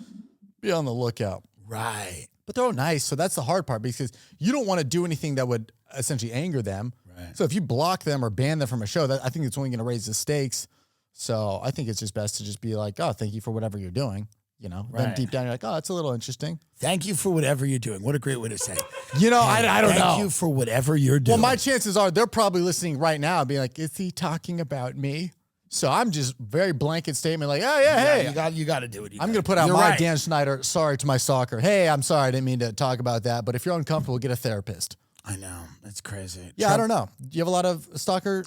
Speaker 2: be on the lookout.
Speaker 1: Right.
Speaker 2: But they're all nice, so that's the hard part because you don't want to do anything that would essentially anger them.
Speaker 1: Right.
Speaker 2: So if you block them or ban them from a show, I think it's only going to raise the stakes. So I think it's just best to just be like, oh, thank you for whatever you're doing. You know, then deep down you're like, oh, that's a little interesting.
Speaker 1: Thank you for whatever you're doing. What a great way to say.
Speaker 2: You know, I don't know.
Speaker 1: Thank you for whatever you're doing.
Speaker 2: Well, my chances are they're probably listening right now and being like, is he talking about me? So I'm just very blanket statement like, oh, yeah, hey.
Speaker 1: You got to do it.
Speaker 2: I'm going to put out my Dan Schneider, sorry to my stalker. Hey, I'm sorry. I didn't mean to talk about that. But if you're uncomfortable, get a therapist.
Speaker 1: I know. That's crazy.
Speaker 2: Yeah, I don't know. Do you have a lot of stalker?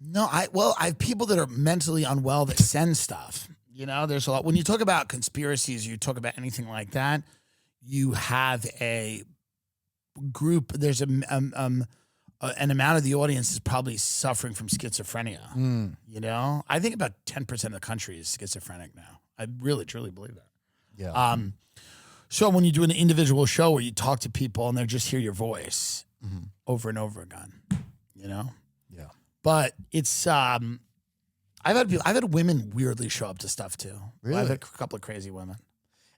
Speaker 1: No, I have people that are mentally unwell that send stuff. You know, there's a lot. When you talk about conspiracies, you talk about anything like that, you have a group, there's an amount of the audience is probably suffering from schizophrenia. You know, I think about 10% of the country is schizophrenic now. I really, truly believe that.
Speaker 2: Yeah.
Speaker 1: So when you do an individual show where you talk to people and they just hear your voice over and over again, you know?
Speaker 2: Yeah.
Speaker 1: But it's, I've had women weirdly show up to stuff too.
Speaker 2: Really?
Speaker 1: I've had a couple of crazy women.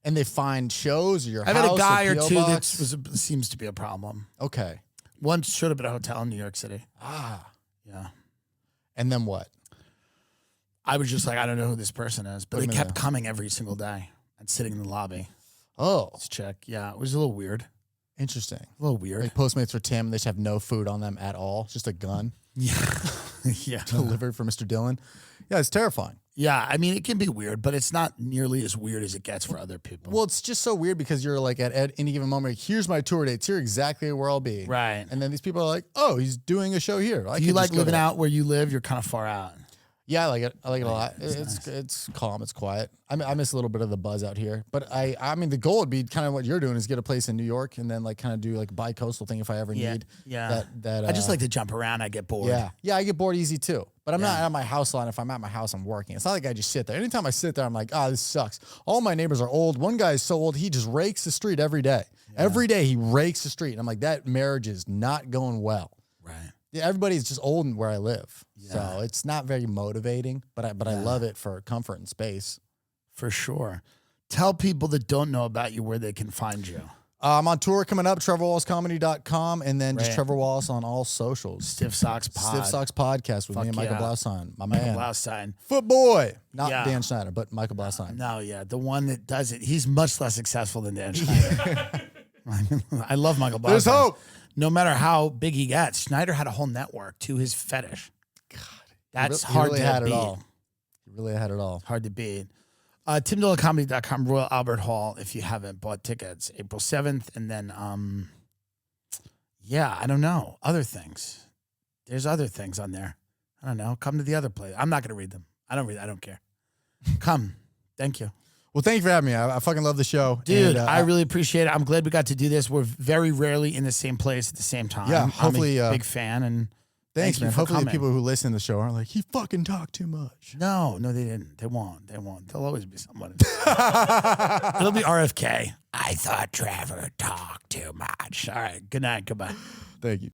Speaker 2: And they find shows or your house.
Speaker 1: I've had a guy or two
Speaker 2: box?
Speaker 1: that seems to be a problem.
Speaker 2: Okay.
Speaker 1: One showed up at a hotel in New York City. Yeah.
Speaker 2: And then what?
Speaker 1: I was just like, I don't know who this person is, but they kept coming every single day and sitting in the lobby.
Speaker 2: Oh.
Speaker 1: Let's check. Yeah, it was a little weird.
Speaker 2: Interesting.
Speaker 1: A little weird.
Speaker 2: Like Postmates for Tim, they just have no food on them at all. Just a gun.
Speaker 1: Yeah. Yeah.
Speaker 2: Delivered for Mr. Dillon. Yeah, it's terrifying.
Speaker 1: Yeah, I mean, it can be weird, but it's not nearly as weird as it gets for other people.
Speaker 2: Well, it's just so weird because you're like at any given moment, here's my tour dates. Here exactly where I'll be.
Speaker 1: Right.
Speaker 2: And then these people are like, oh, he's doing a show here.
Speaker 1: Do you like living out where you live? You're kind of far out.
Speaker 2: Yeah, I like it. I like it a lot. It's calm. It's quiet. I miss a little bit of the buzz out here. But I mean, the goal would be kind of what you're doing is get a place in New York and then like kind of do like a bi-coastal thing if I ever need.
Speaker 1: Yeah.
Speaker 2: That
Speaker 1: I just like to jump around. I get bored.
Speaker 2: Yeah. Yeah, I get bored easy too. But I'm not at my house a lot. If I'm at my house, I'm working. It's not like I just sit there. Anytime I sit there, I'm like, this sucks. All my neighbors are old. One guy is so old, he just rakes the street every day. Yeah. Every day he rakes the street. And I'm like, that marriage is not going well.
Speaker 1: Right.
Speaker 2: Yeah, everybody's just old and where I live. Yeah. So it's not very motivating, but I love it for comfort and space.
Speaker 1: For sure. Tell people that don't know about you where they can find you.
Speaker 2: I'm on tour coming up, TrevorWallaceComedy.com, and then just Trevor Wallace on all socials.
Speaker 1: Stiff Socks Pod.
Speaker 2: Stiff Socks Podcast with me and Michael Blaustein, my man.
Speaker 1: Michael Blaustein.
Speaker 2: Foot boy. Not Dan Schneider, but Michael Blaustein.
Speaker 1: No, the one that does it. He's much less successful than Dan Schneider. I love Michael Blaustein.
Speaker 2: There's hope.
Speaker 1: No matter how big he gets, Schneider had a whole network to his fetish. God, that's hard to beat.
Speaker 2: He really had it all.
Speaker 1: Hard to beat. TimDillonComedy.com, Royal Albert Hall, if you haven't bought tickets, April 7th. And then, I don't know. Other things. There's other things on there. I don't know. Come to the other place. I'm not going to read them. I don't care. Come. Thank you.
Speaker 2: Well, thank you for having me. I fucking love the show.
Speaker 1: Dude, and, I really appreciate it. I'm glad we got to do this. We're very rarely in the same place at the same time.
Speaker 2: Yeah, hopefully.
Speaker 1: I'm a big fan. And
Speaker 2: thanks, man. Hopefully the people who listen to the show aren't like, he fucking talked too much.
Speaker 1: No, they didn't. They won't. There'll always be someone. It'll be RFK. I thought Trevor talked too much. All right. Good night. Goodbye.
Speaker 2: Thank you.